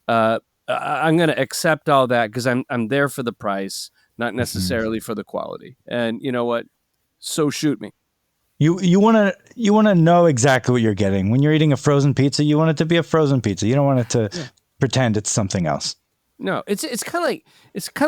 I'm going to accept all that because I'm there for the price, not necessarily for the quality. And you know what? So shoot me. You want to know exactly what you're getting. When you're eating a frozen pizza, you want it to be a frozen pizza. You don't want it to pretend it's something else. No, it's kind of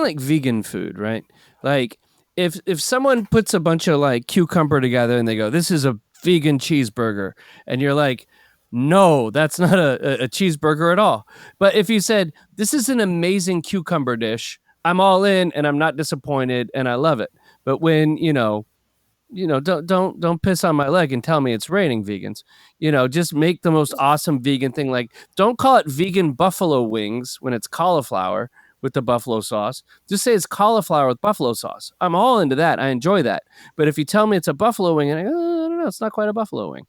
like vegan food, right? Like if someone puts a bunch of like cucumber together and they go, "This is a vegan cheeseburger," and you're like, "No, that's not a cheeseburger at all." But if you said, "This is an amazing cucumber dish," I'm all in and I'm not disappointed and I love it. But when don't piss on my leg and tell me it's raining, vegans. Just make the most awesome vegan thing. Like, don't call it vegan buffalo wings when it's cauliflower with the buffalo sauce. Just say it's cauliflower with buffalo sauce. I'm all into that. I enjoy that. But if you tell me it's a buffalo wing, and I don't know, it's not quite a buffalo wing.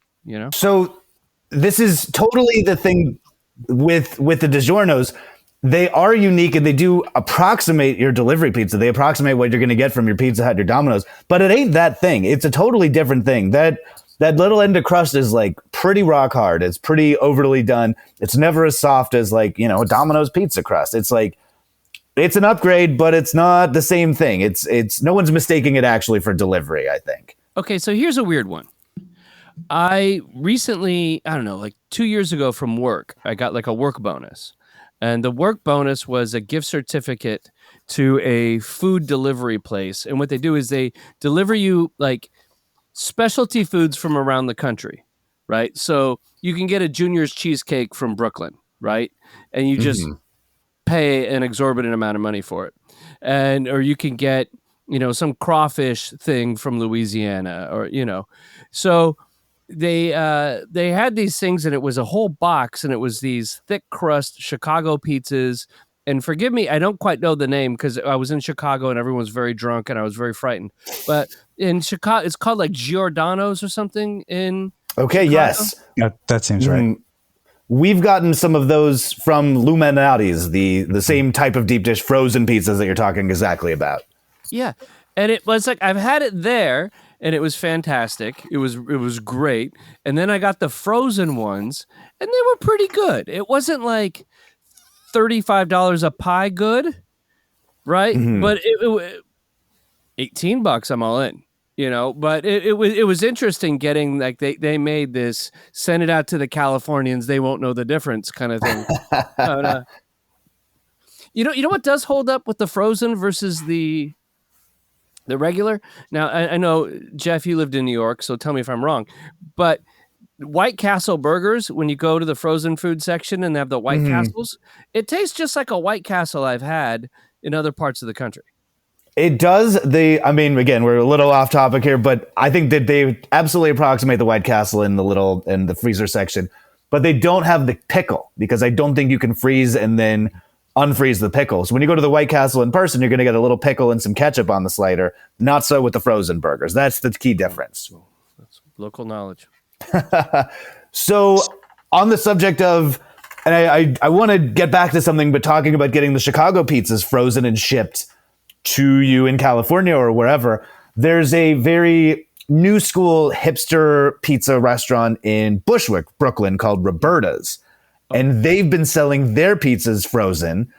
So this is totally the thing with the DiGiorno's. They are unique and they do approximate your delivery pizza. They approximate what you're going to get from your Pizza Hut, your Domino's, but it ain't that thing. It's a totally different thing. That little end of crust is like pretty rock hard. It's pretty overly done. It's never as soft as like, a Domino's pizza crust. It's like, it's an upgrade, but it's not the same thing. It's no one's mistaking it actually for delivery, I think. Okay. So here's a weird one. I recently, I don't know, like 2 years ago from work, I got like a work bonus. And the work bonus was a gift certificate to a food delivery place. And what they do is they deliver you like specialty foods from around the country, right? So you can get a Junior's cheesecake from Brooklyn, right? And you just pay an exorbitant amount of money for it. Or you can get, some crawfish thing from Louisiana So they had these things and it was a whole box and it was these thick crust Chicago pizzas. And forgive me, I don't quite know the name because I was in Chicago and everyone was very drunk and I was very frightened. But in Chicago, it's called like Giordano's or something in Okay, Chicago. yes. That seems right. We've gotten some of those from Luminati's, the same type of deep dish frozen pizzas that you're talking exactly about. Yeah. And it was like, I've had it there. And it was fantastic. It was great. And then I got the frozen ones, and they were pretty good. It wasn't like $35 a pie good, right? But it $18, I'm all in. But it was interesting getting like they made this, send it out to the Californians, they won't know the difference kind of thing. But, you know what does hold up with the frozen versus the regular? Now I know, Jef, you lived in New York, so tell me if I'm wrong, but White Castle burgers, when you go to the frozen food section and they have the White Castles, it tastes just like a White Castle I've had in other parts of the country. It does. Again, we're a little off topic here, but I think that they absolutely approximate the White Castle in the freezer section, but they don't have the pickle, because I don't think you can freeze and then unfreeze the pickles. When you go to the White Castle in person, you're going to get a little pickle and some ketchup on the slider. Not so with the frozen burgers. That's the key difference. That's local knowledge. So on the subject of, and I want to get back to something, but talking about getting the Chicago pizzas frozen and shipped to you in California or wherever, there's a very new school hipster pizza restaurant in Bushwick, Brooklyn, called Roberta's. And they've been selling their pizzas frozen.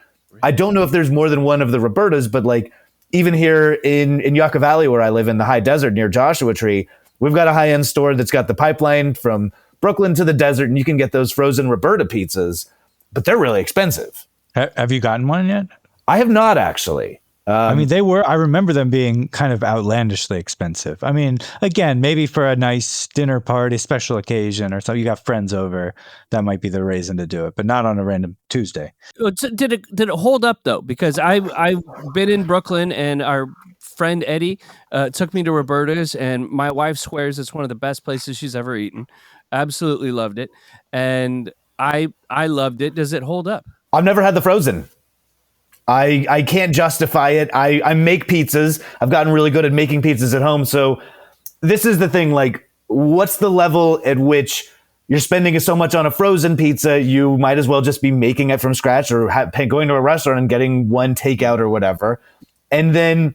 I don't know if there's more than one of the Roberta's, but like even here in Yucca Valley, where I live in the high desert near Joshua Tree, we've got a high-end store that's got the pipeline from Brooklyn to the desert, and you can get those frozen Roberta pizzas, but they're really expensive. Have you gotten one yet? I have not, actually. I remember them being kind of outlandishly expensive. I mean, again, maybe for a nice dinner party, special occasion, or so you got friends over, that might be the reason to do it, but not on a random Tuesday. Did it hold up though? Because I've been in Brooklyn, and our friend Eddie took me to Roberta's, and my wife swears it's one of the best places she's ever eaten. Absolutely loved it, and I loved it. Does it hold up? I've never had the frozen. I can't justify it. I make pizzas. I've gotten really good at making pizzas at home. So this is the thing, like, what's the level at which you're spending so much on a frozen pizza? You might as well just be making it from scratch, or going to a restaurant and getting one takeout or whatever. And then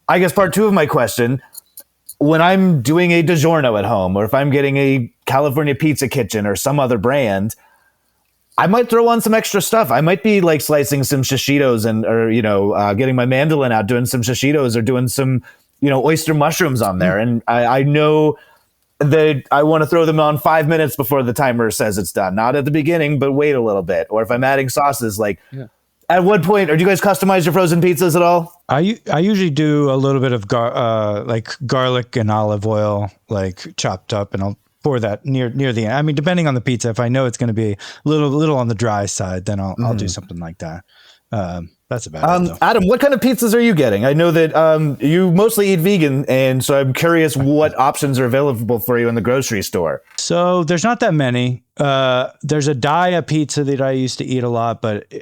I guess part two of my question, when I'm doing a DiGiorno at home, or if I'm getting a California Pizza Kitchen or some other brand, I might throw on some extra stuff. I might be like slicing some shishitos or getting my mandolin out, doing some shishitos, or doing some, oyster mushrooms on there. And I know that I want to throw them on 5 minutes before the timer says it's done. Not at the beginning, but wait a little bit. Or if I'm adding sauces, at what point, or do you guys customize your frozen pizzas at all? I usually do a little bit of garlic and olive oil, like chopped up, and I'll pour that near the end. I mean, depending on the pizza, if I know it's going to be a little on the dry side, then I'll do something like that. That's about it, though. Adam, what kind of pizzas are you getting? I know that you mostly eat vegan, and so I'm curious what options are available for you in the grocery store. So there's not that many. There's a Daya pizza that I used to eat a lot, but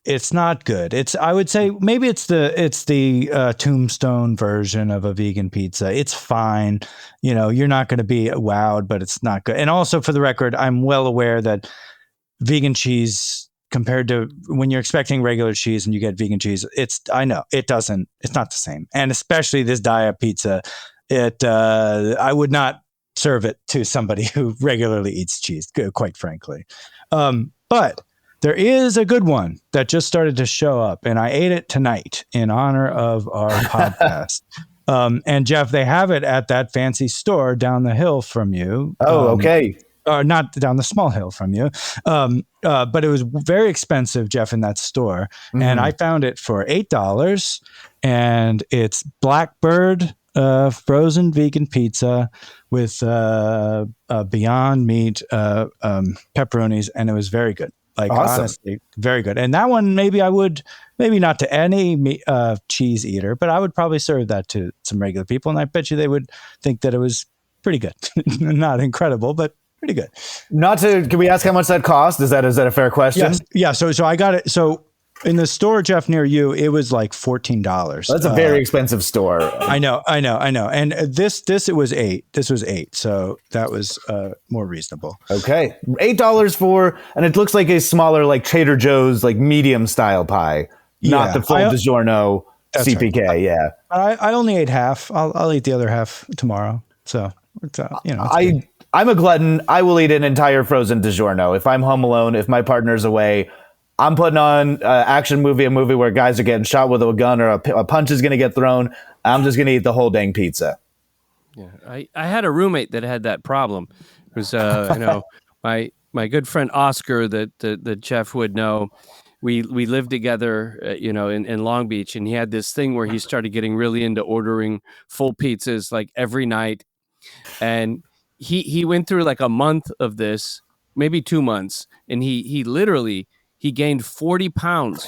it's not good. I would say maybe it's the Tombstone version of a vegan pizza. It's fine. You're not going to be wowed, but it's not good. And also, for the record, I'm well aware that vegan cheese, compared to when you're expecting regular cheese and you get vegan cheese, I know it's not the same. And especially this Daya pizza, I would not serve it to somebody who regularly eats cheese, quite frankly. But there is a good one that just started to show up, and I ate it tonight in honor of our podcast. And Jef, they have it at that fancy store down the hill from you. Oh, okay. Or not down the small hill from you. But it was very expensive, Jef, in that store. Mm-hmm. And I found it for $8, and it's Blackbird frozen vegan pizza with Beyond Meat pepperonis, and it was very good. Awesome. Honestly, very good. And that one, maybe not to any cheese eater, but I would probably serve that to some regular people. And I bet you they would think that it was pretty good. Not incredible, but pretty good. Can we ask how much that cost? Is that a fair question? Yes. Yeah. So I got it. So in the store, Jef, near you, it was like $14. That's a very expensive store. I know. And this it was $8. This was $8. So that was more reasonable. Okay. $8 and it looks like a smaller, like Trader Joe's, like medium style pie, not the full DiGiorno CPK. Right. Yeah. I only ate half. I'll eat the other half tomorrow. So it's good. I'm a glutton. I will eat an entire frozen DiGiorno. If I'm home alone, if my partner's away, I'm putting on an action movie, a movie where guys are getting shot with a gun or a punch is going to get thrown. I'm just going to eat the whole dang pizza. Yeah, I had a roommate that had that problem. It was my good friend Oscar that Jeff would know. We lived together, in Long Beach, and he had this thing where he started getting really into ordering full pizzas like every night, and he went through like a month of this, maybe 2 months, and he literally he gained 40 pounds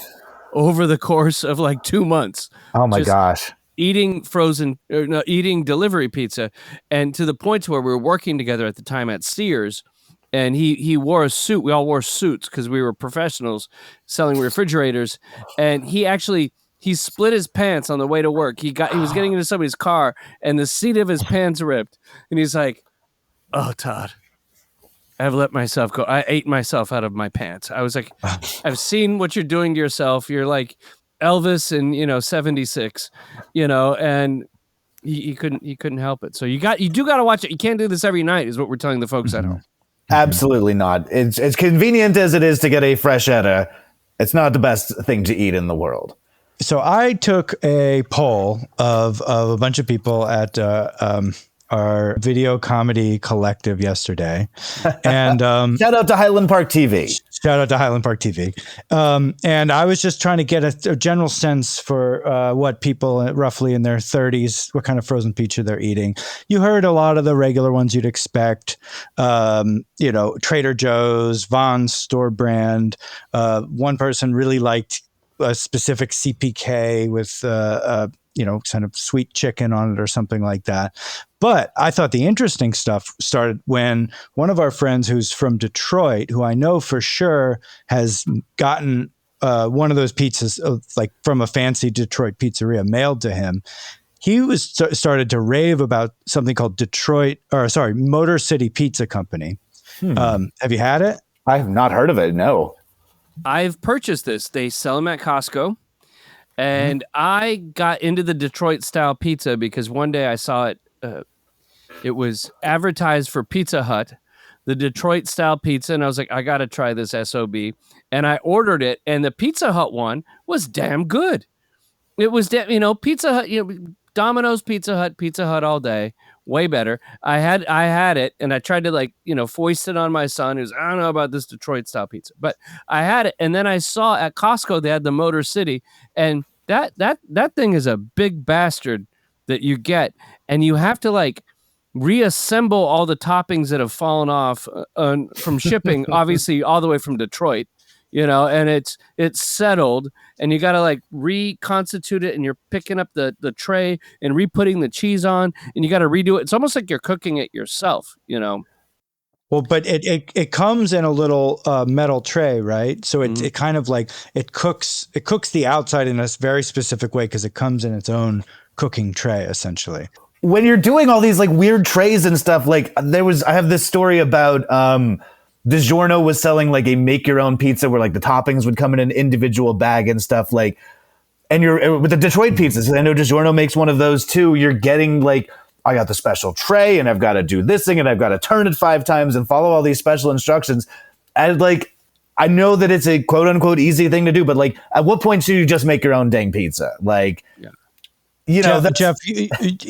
over the course of like 2 months. Oh my Just gosh. eating frozen or no, eating delivery pizza, and to the point where we were working together at the time at Sears, and he wore a suit. We all wore suits because we were professionals selling refrigerators, and he split his pants on the way to work. He was getting into somebody's car, and the seat of his pants ripped, and he's like, "Oh, Todd, I've let myself go. I ate myself out of my pants." I was like, "I've seen what you're doing to yourself. You're like Elvis in 76, and he couldn't help it. So you do got to watch it. You can't do this every night, is what we're telling the folks at home. Absolutely not. It's as convenient as it is to get a fresh it's not the best thing to eat in the world. So I took a poll of a bunch of people at our video comedy collective yesterday, and Shout out to Highland Park TV. Shout out to Highland Park TV. And I was just trying to get a general sense for what people roughly in their 30s, what kind of frozen pizza they're eating. You heard a lot of the regular ones you'd expect, Trader Joe's, Vons store brand. One person really liked a specific CPK with, kind of sweet chicken on it or something like that. But I thought the interesting stuff started when one of our friends who's from Detroit, who I know for sure has gotten one of those pizzas like from a fancy Detroit pizzeria mailed to him. He was started to rave about something called Motor City Pizza Company. Have you had it? I have not heard of it. No. I've purchased this. They sell them at Costco. And I got into the Detroit style pizza because one day I saw it. It was advertised for Pizza Hut, the Detroit style pizza. And I was like, I got to try this SOB. And I ordered it. And the Pizza Hut one was damn good. It was, Pizza Hut, Domino's, Pizza Hut all day. Way better. I had it, and I tried to foist it on my son, who's, I don't know about this Detroit style pizza, but I had it. And then I saw at Costco, they had the Motor City, and that thing is a big bastard that you get, and you have to reassemble all the toppings that have fallen off from shipping, obviously all the way from Detroit, and it's settled, and you got to reconstitute it, and you're picking up the tray and re-putting the cheese on, and you got to redo it. It's almost like you're cooking it yourself, Well, but it comes in a little metal tray, right? So it kind of it cooks the outside in a very specific way because it comes in its own cooking tray, essentially. When you're doing all these weird trays and stuff, I have this story about DiGiorno was selling a make your own pizza where the toppings would come in an individual bag and stuff and you're with the Detroit pizzas. I know DiGiorno makes one of those too. You're getting I got the special tray and I've got to do this thing and I've got to turn it 5 times and follow all these special instructions. And I know that it's a quote unquote easy thing to do, but at what point should you just make your own dang pizza? Yeah. Jeff,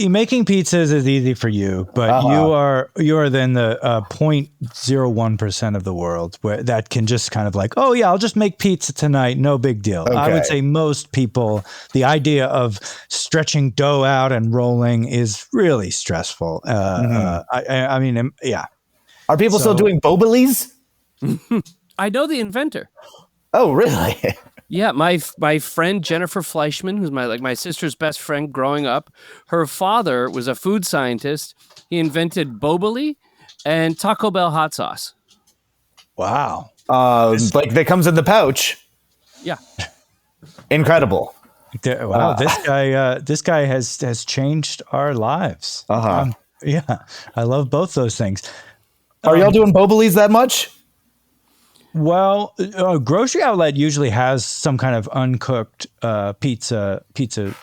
making pizzas is easy for you, but you are then the 0.01% of the world where that can just kind of oh yeah, I'll just make pizza tonight, no big deal. Okay. I would say most people, the idea of stretching dough out and rolling is really stressful. I mean, yeah. Are people still doing boblies? I know the inventor. Oh, really? Yeah, my friend Jennifer Fleischman, who's my sister's best friend growing up, her father was a food scientist. He invented Boboli and Taco Bell hot sauce. Wow. That comes in the pouch. Yeah. Incredible. Wow, this guy has changed our lives. Yeah, I love both those things. Are y'all doing boblies that much? Well, a grocery outlet usually has some kind of uncooked pizza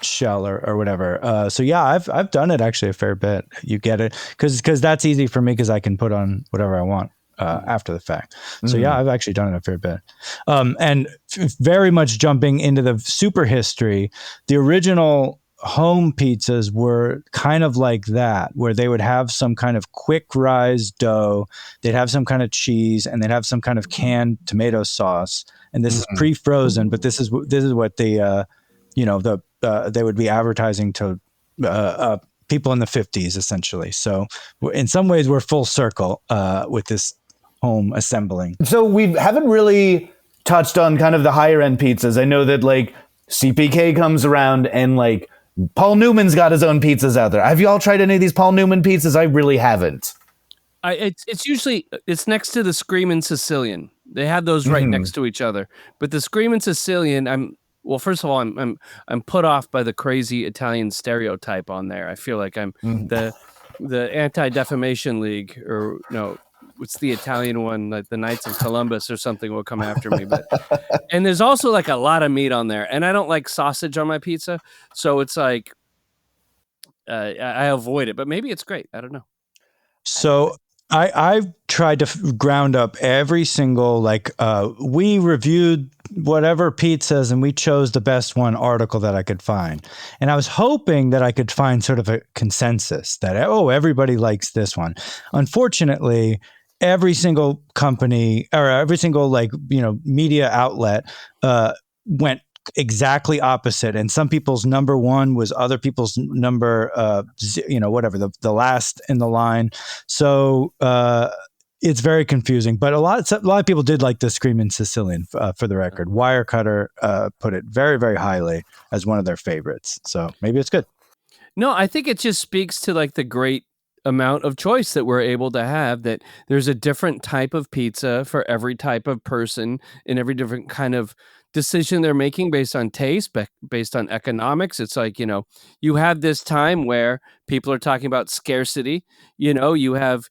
shell or whatever. So yeah, I've done it actually a fair bit. You get it because that's easy for me because I can put on whatever I want after the fact. So yeah, I've actually done it a fair bit. And very much jumping into the super history, the original home pizzas were kind of like that, where they would have some kind of quick rise dough, they'd have some kind of cheese, and they'd have some kind of canned tomato sauce. And this is pre-frozen, but this is what the they would be advertising to people in the 50s, essentially. So in some ways, we're full circle with this home assembling. So we haven't really touched on kind of the higher end pizzas. I know that like CPK comes around and like Paul Newman's got his own pizzas out there. Have you all tried any of these Paul Newman pizzas? I really haven't. It's usually next to the Screamin' Sicilian. They have those right next to each other. But the Screamin' Sicilian, first of all, I'm put off by the crazy Italian stereotype on there. I feel like I'm the Anti-Defamation League, or no, what's the Italian one? Like the Knights of Columbus or something will come after me. But and there's also like a lot of meat on there, and I don't like sausage on my pizza, so it's like I avoid it. But maybe it's great. I don't know. So I've tried to ground up every single, we reviewed whatever pizzas and we chose the best one article that I could find. And I was hoping that I could find sort of a consensus that, everybody likes this one. Unfortunately, every single company or every single media outlet went exactly opposite, and some people's number one was other people's number the last in the line. So it's very confusing, but a lot of people did like the Screamin' Sicilian, for the record. Wirecutter put it very, very highly as one of their favorites, so maybe it's good. No, I think it just speaks to like the great amount of choice that we're able to have, that there's a different type of pizza for every type of person and every different kind of decision they're making based on taste, based on economics. It's like, you have this time where people are talking about scarcity. You have,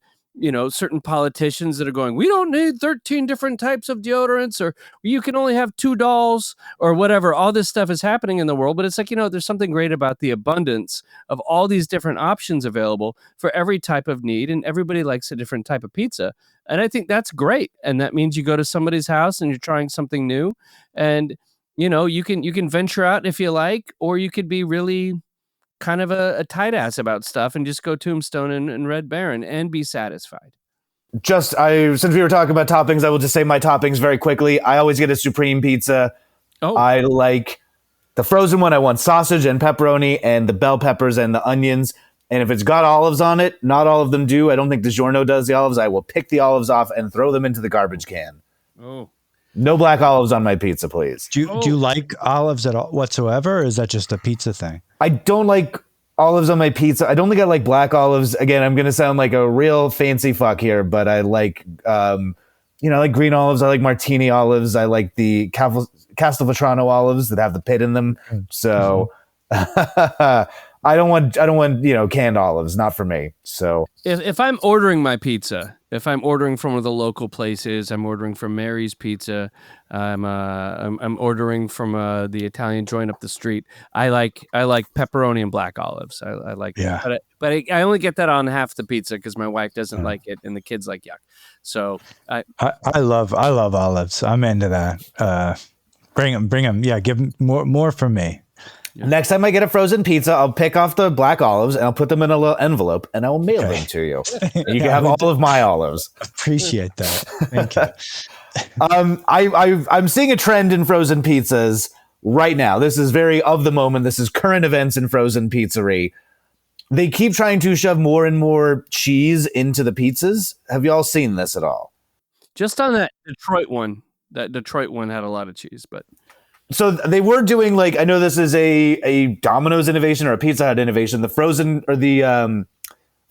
certain politicians that are going, we don't need 13 different types of deodorants, or you can only have 2 dolls, or whatever. All this stuff is happening in the world, but it's like, there's something great about the abundance of all these different options available for every type of need, and everybody likes a different type of pizza. And I think that's great. And that means you go to somebody's house and you're trying something new, and you can venture out if you like, or you could be really kind of a tight ass about stuff and just go Tombstone and Red Baron and be satisfied. Since we were talking about toppings, I will just say my toppings very quickly. I always get a supreme pizza. I like the frozen one. I want sausage and pepperoni and the bell peppers and the onions. And if it's got olives on it, not all of them do. I don't think DiGiorno does the olives. I will pick the olives off and throw them into the garbage can. Oh, no black olives on my pizza, please. Do you like olives at all whatsoever, or is that just a pizza thing? I don't like olives on my pizza. I don't think I like black olives. Again, I'm going to sound like a real fancy fuck here, but I like, I like green olives. I like martini olives. I like the Castelvetrano olives that have the pit in them. So I don't want, canned olives. Not for me. So if I'm ordering my pizza, if I'm ordering from one of the local places, I'm ordering from Mary's Pizza. I'm ordering from the Italian joint up the street. I like pepperoni and black olives. I like that. But I only get that on half the pizza because my wife doesn't like it and the kids like yuck. So I love olives. I'm into that. Bring them. Yeah, give them more from me. Yeah. Next time I get a frozen pizza, I'll pick off the black olives and I'll put them in a little envelope and I will mail them to you. And you can have all of my olives. Appreciate that. Thank you. I'm seeing a trend in frozen pizzas right now. This is very of the moment. This is current events in frozen pizzeria. They keep trying to shove more and more cheese into the pizzas. Have you all seen this at all? Just on that Detroit one. That Detroit one had a lot of cheese, but... So they were doing I know this is a Domino's innovation or a Pizza Hut innovation. The frozen or the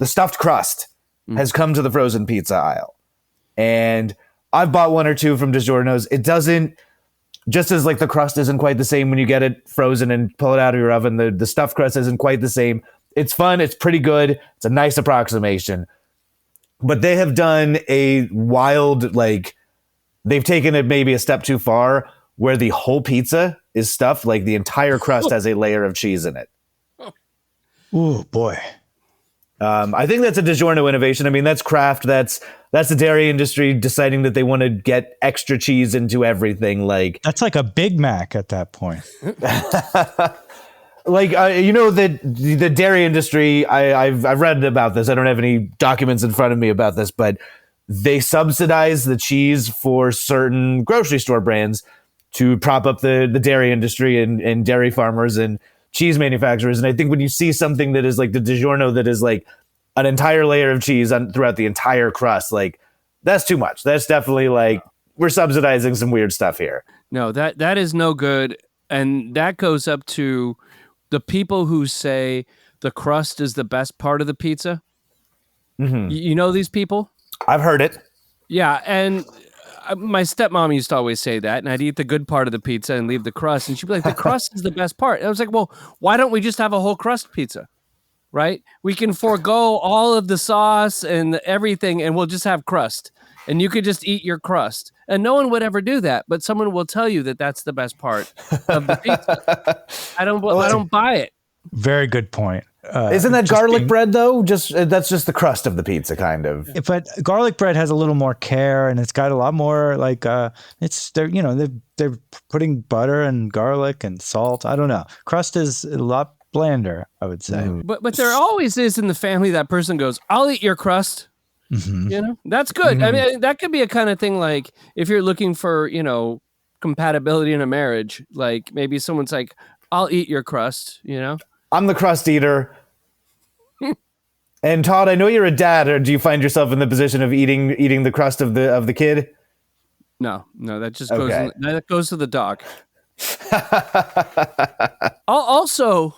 stuffed crust has come to the frozen pizza aisle, and I've bought one or two from DiGiorno's. It doesn't, just as the crust isn't quite the same when you get it frozen and pull it out of your oven. The stuffed crust isn't quite the same. It's fun. It's pretty good. It's a nice approximation, but they have done a wild they've taken it maybe a step too far, where the whole pizza is stuffed, the entire crust has a layer of cheese in it. Oh boy. I think that's a DiGiorno innovation. I mean, that's Kraft. That's the dairy industry deciding that they want to get extra cheese into everything. That's like a Big Mac at that point. like the dairy industry. I've read about this. I don't have any documents in front of me about this, but they subsidize the cheese for certain grocery store brands to prop up the dairy industry and dairy farmers and cheese manufacturers. And I think when you see something that is like the DiGiorno that is like an entire layer of cheese throughout the entire crust, like that's too much. That's definitely like we're subsidizing some weird stuff here. No, that is no good. And that goes up to the people who say the crust is the best part of the pizza. Mm-hmm. You know these people? I've heard it. Yeah, and my stepmom used to always say that, and I'd eat the good part of the pizza and leave the crust, and she'd be like, the crust is the best part. And I was like, well, why don't we just have a whole crust pizza, right? We can forego all of the sauce and everything, and we'll just have crust, and you could just eat your crust. And no one would ever do that, but someone will tell you that that's the best part of the pizza. I don't buy it. Very good point. Isn't that garlic bread though? That's just the crust of the pizza, kind of. But garlic bread has a little more care, and it's got a lot more like they're putting butter and garlic and salt. I don't know. Crust is a lot blander, I would say. But there always is in the family that person goes, "I'll eat your crust." Mm-hmm. You know, that's good. I mean, that could be a kind of thing like if you're looking for compatibility in a marriage, like maybe someone's like, "I'll eat your crust," you know. I'm the crust eater. And Todd, I know you're a dad, or do you find yourself in the position of eating the crust of the kid? No, that just Okay. goes to the dog. Also,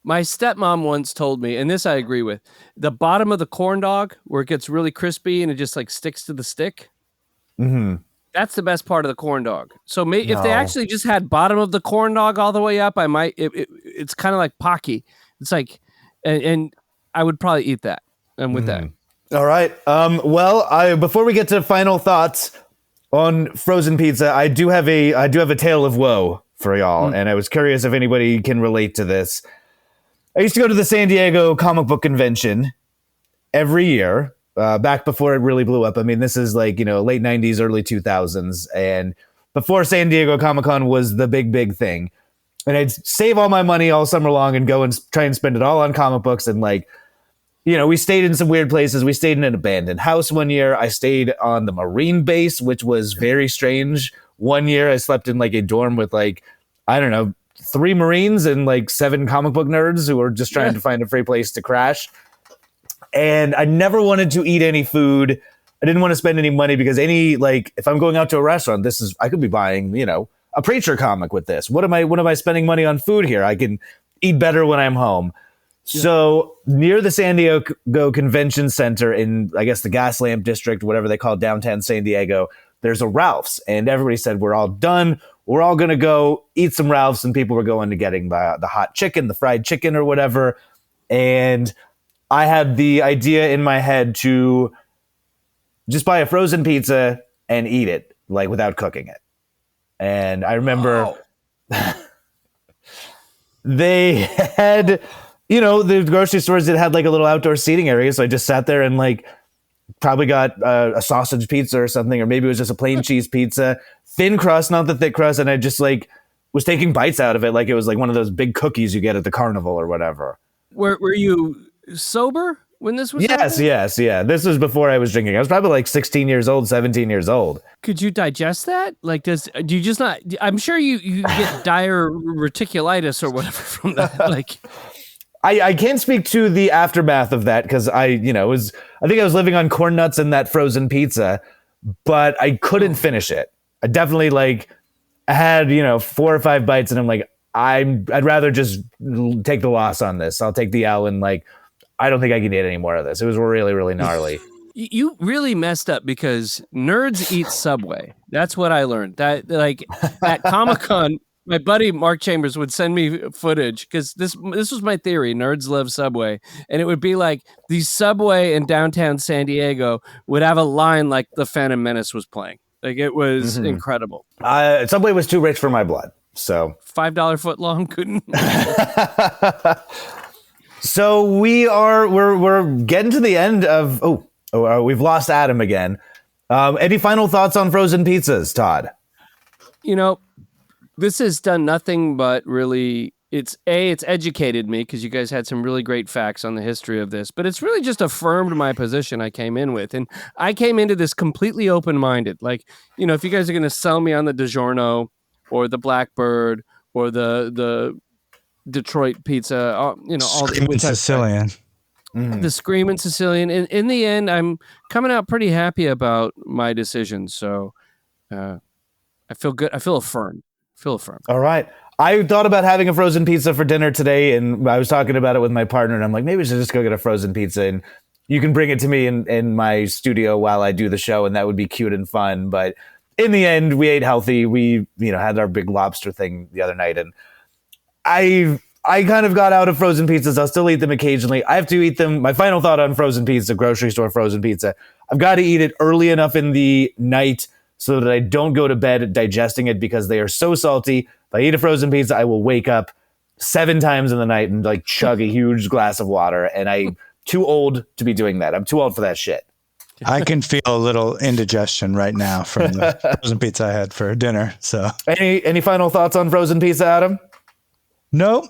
my stepmom once told me, and this I agree with, the bottom of the corn dog where it gets really crispy and it just like sticks to the stick. Mm-hmm. That's the best part of the corn dog. So if they actually just had bottom of the corn dog all the way up, I might. It's kind of like Pocky. It's like, and I would probably eat that. I'm with that. All right. Well, before we get to final thoughts on frozen pizza, I do have a tale of woe for y'all, and I was curious if anybody can relate to this. I used to go to the San Diego comic book convention every year. Back before it really blew up. I mean, this is like, late 90s, early 2000s. And before San Diego Comic-Con was the big thing. And I'd save all my money all summer long and go and try and spend it all on comic books. And we stayed in some weird places. We stayed in an abandoned house one year. I stayed on the Marine base, which was very strange. One year I slept in like a dorm with 3 Marines and like 7 comic book nerds who were just trying to find a free place to crash. And I never wanted to eat any food. I didn't want to spend any money because if I'm going out to a restaurant, I could be buying, a Preacher comic with this. What am I spending money on food here? I can eat better when I'm home. Yeah. So near the San Diego Convention Center in, I guess, the Gas Lamp District, whatever they call downtown San Diego, there's a Ralph's. And everybody said, we're all done. We're all going to go eat some Ralph's. And people were going to getting the hot chicken, the fried chicken or whatever. And I had the idea in my head to just buy a frozen pizza and eat it, like without cooking it. And I remember they had, the grocery stores that had like a little outdoor seating area. So I just sat there and like probably got a sausage pizza or something, or maybe it was just a plain cheese pizza, thin crust, not the thick crust. And I just like was taking bites out of it like it was like one of those big cookies you get at the carnival or whatever. Were you sober when this was happening? Yes. This was before I was drinking. I was probably like 16 years old, 17 years old. Could you digest that? Like, do you just not? I'm sure you get dire reticulitis or whatever from that. Like, I can't speak to the aftermath of that because I think I was living on corn nuts and that frozen pizza, but I couldn't finish it. I definitely I had 4 or 5 bites and I'm like, I'd rather just take the loss on this. I'll take the L and I don't think I can eat any more of this. It was really, really gnarly. You really messed up because nerds eat Subway. That's what I learned. That at Comic-Con, my buddy Mark Chambers would send me footage because this was my theory. Nerds love Subway. And it would be like the Subway in downtown San Diego would have a line like the Phantom Menace was playing. Like it was incredible. Subway was too rich for my blood. So $5 foot long couldn't. So we're getting to the end of we've lost Adam again. Any final thoughts on frozen pizzas, Todd? This has done nothing but really it's educated me because you guys had some really great facts on the history of this, but it's really just affirmed my position I came in with. And I came into this completely open-minded. Like, if you guys are going to sell me on the DiGiorno or the Blackbird or the Detroit pizza, all Screaming Sicilian. The Screaming Sicilian. In the end, I'm coming out pretty happy about my decision. So I feel good. I feel affirmed. All right. I thought about having a frozen pizza for dinner today, and I was talking about it with my partner, and I'm like, maybe we should just go get a frozen pizza, and you can bring it to me in my studio while I do the show, and that would be cute and fun. But in the end, we ate healthy. We, had our big lobster thing the other night, and I kind of got out of frozen pizzas. I'll still eat them occasionally. I have to eat them. My final thought on frozen pizza, grocery store frozen pizza, I've got to eat it early enough in the night so that I don't go to bed digesting it because they are so salty. If I eat a frozen pizza, I will wake up 7 times in the night and like chug a huge glass of water. And I'm too old to be doing that. I'm too old for that shit. I can feel a little indigestion right now from the frozen pizza I had for dinner. So any final thoughts on frozen pizza, Adam? No,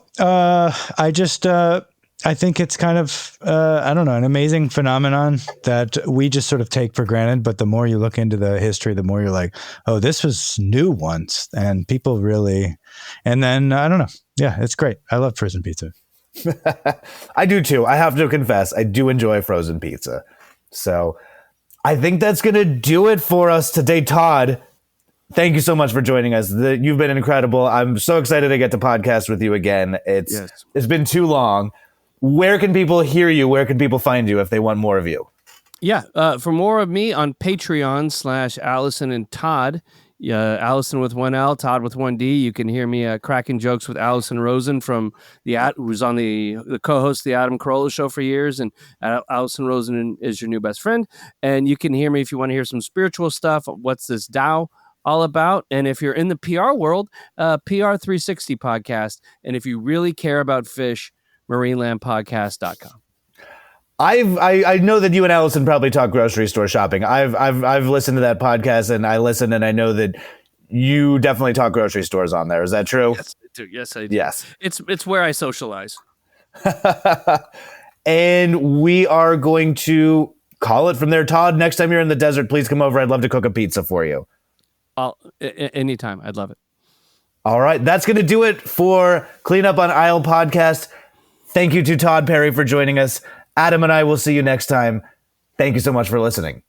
I think it's kind of, an amazing phenomenon that we just sort of take for granted. But the more you look into the history, the more you're like, oh, this was new once. And people really, and then, I don't know. Yeah, it's great. I love frozen pizza. I do too. I have to confess, I do enjoy frozen pizza. So I think that's going to do it for us today, Todd. Thank you so much for joining us. You've been incredible. I'm so excited to get to podcast with you again. It's been too long. Where can people hear you? Where can people find you if they want more of you? Yeah. For more of me on Patreon /Allison and Todd, Allison with 1 L, Todd with 1 D. You can hear me cracking jokes with Allison Rosen who was on the co-host of the Adam Carolla Show for years. And Allison Rosen is your new best friend. And you can hear me if you want to hear some spiritual stuff. What's This Tao All About? And if you're in the PR world, PR 360 podcast. And if you really care about fish, marinelandpodcast.com. I know that you and Allison probably talk grocery store shopping. I've listened to that podcast and I listen, and I know that you definitely talk grocery stores on there. Is that true? Yes, I do. Yes, I do. Yes. It's where I socialize. And we are going to call it from there. Todd, next time you're in the desert, please come over. I'd love to cook a pizza for you. Anytime. I'd love it. All right. That's going to do it for Clean Up on Aisle podcast. Thank you to Tod Perry for joining us. Adam and I will see you next time. Thank you so much for listening.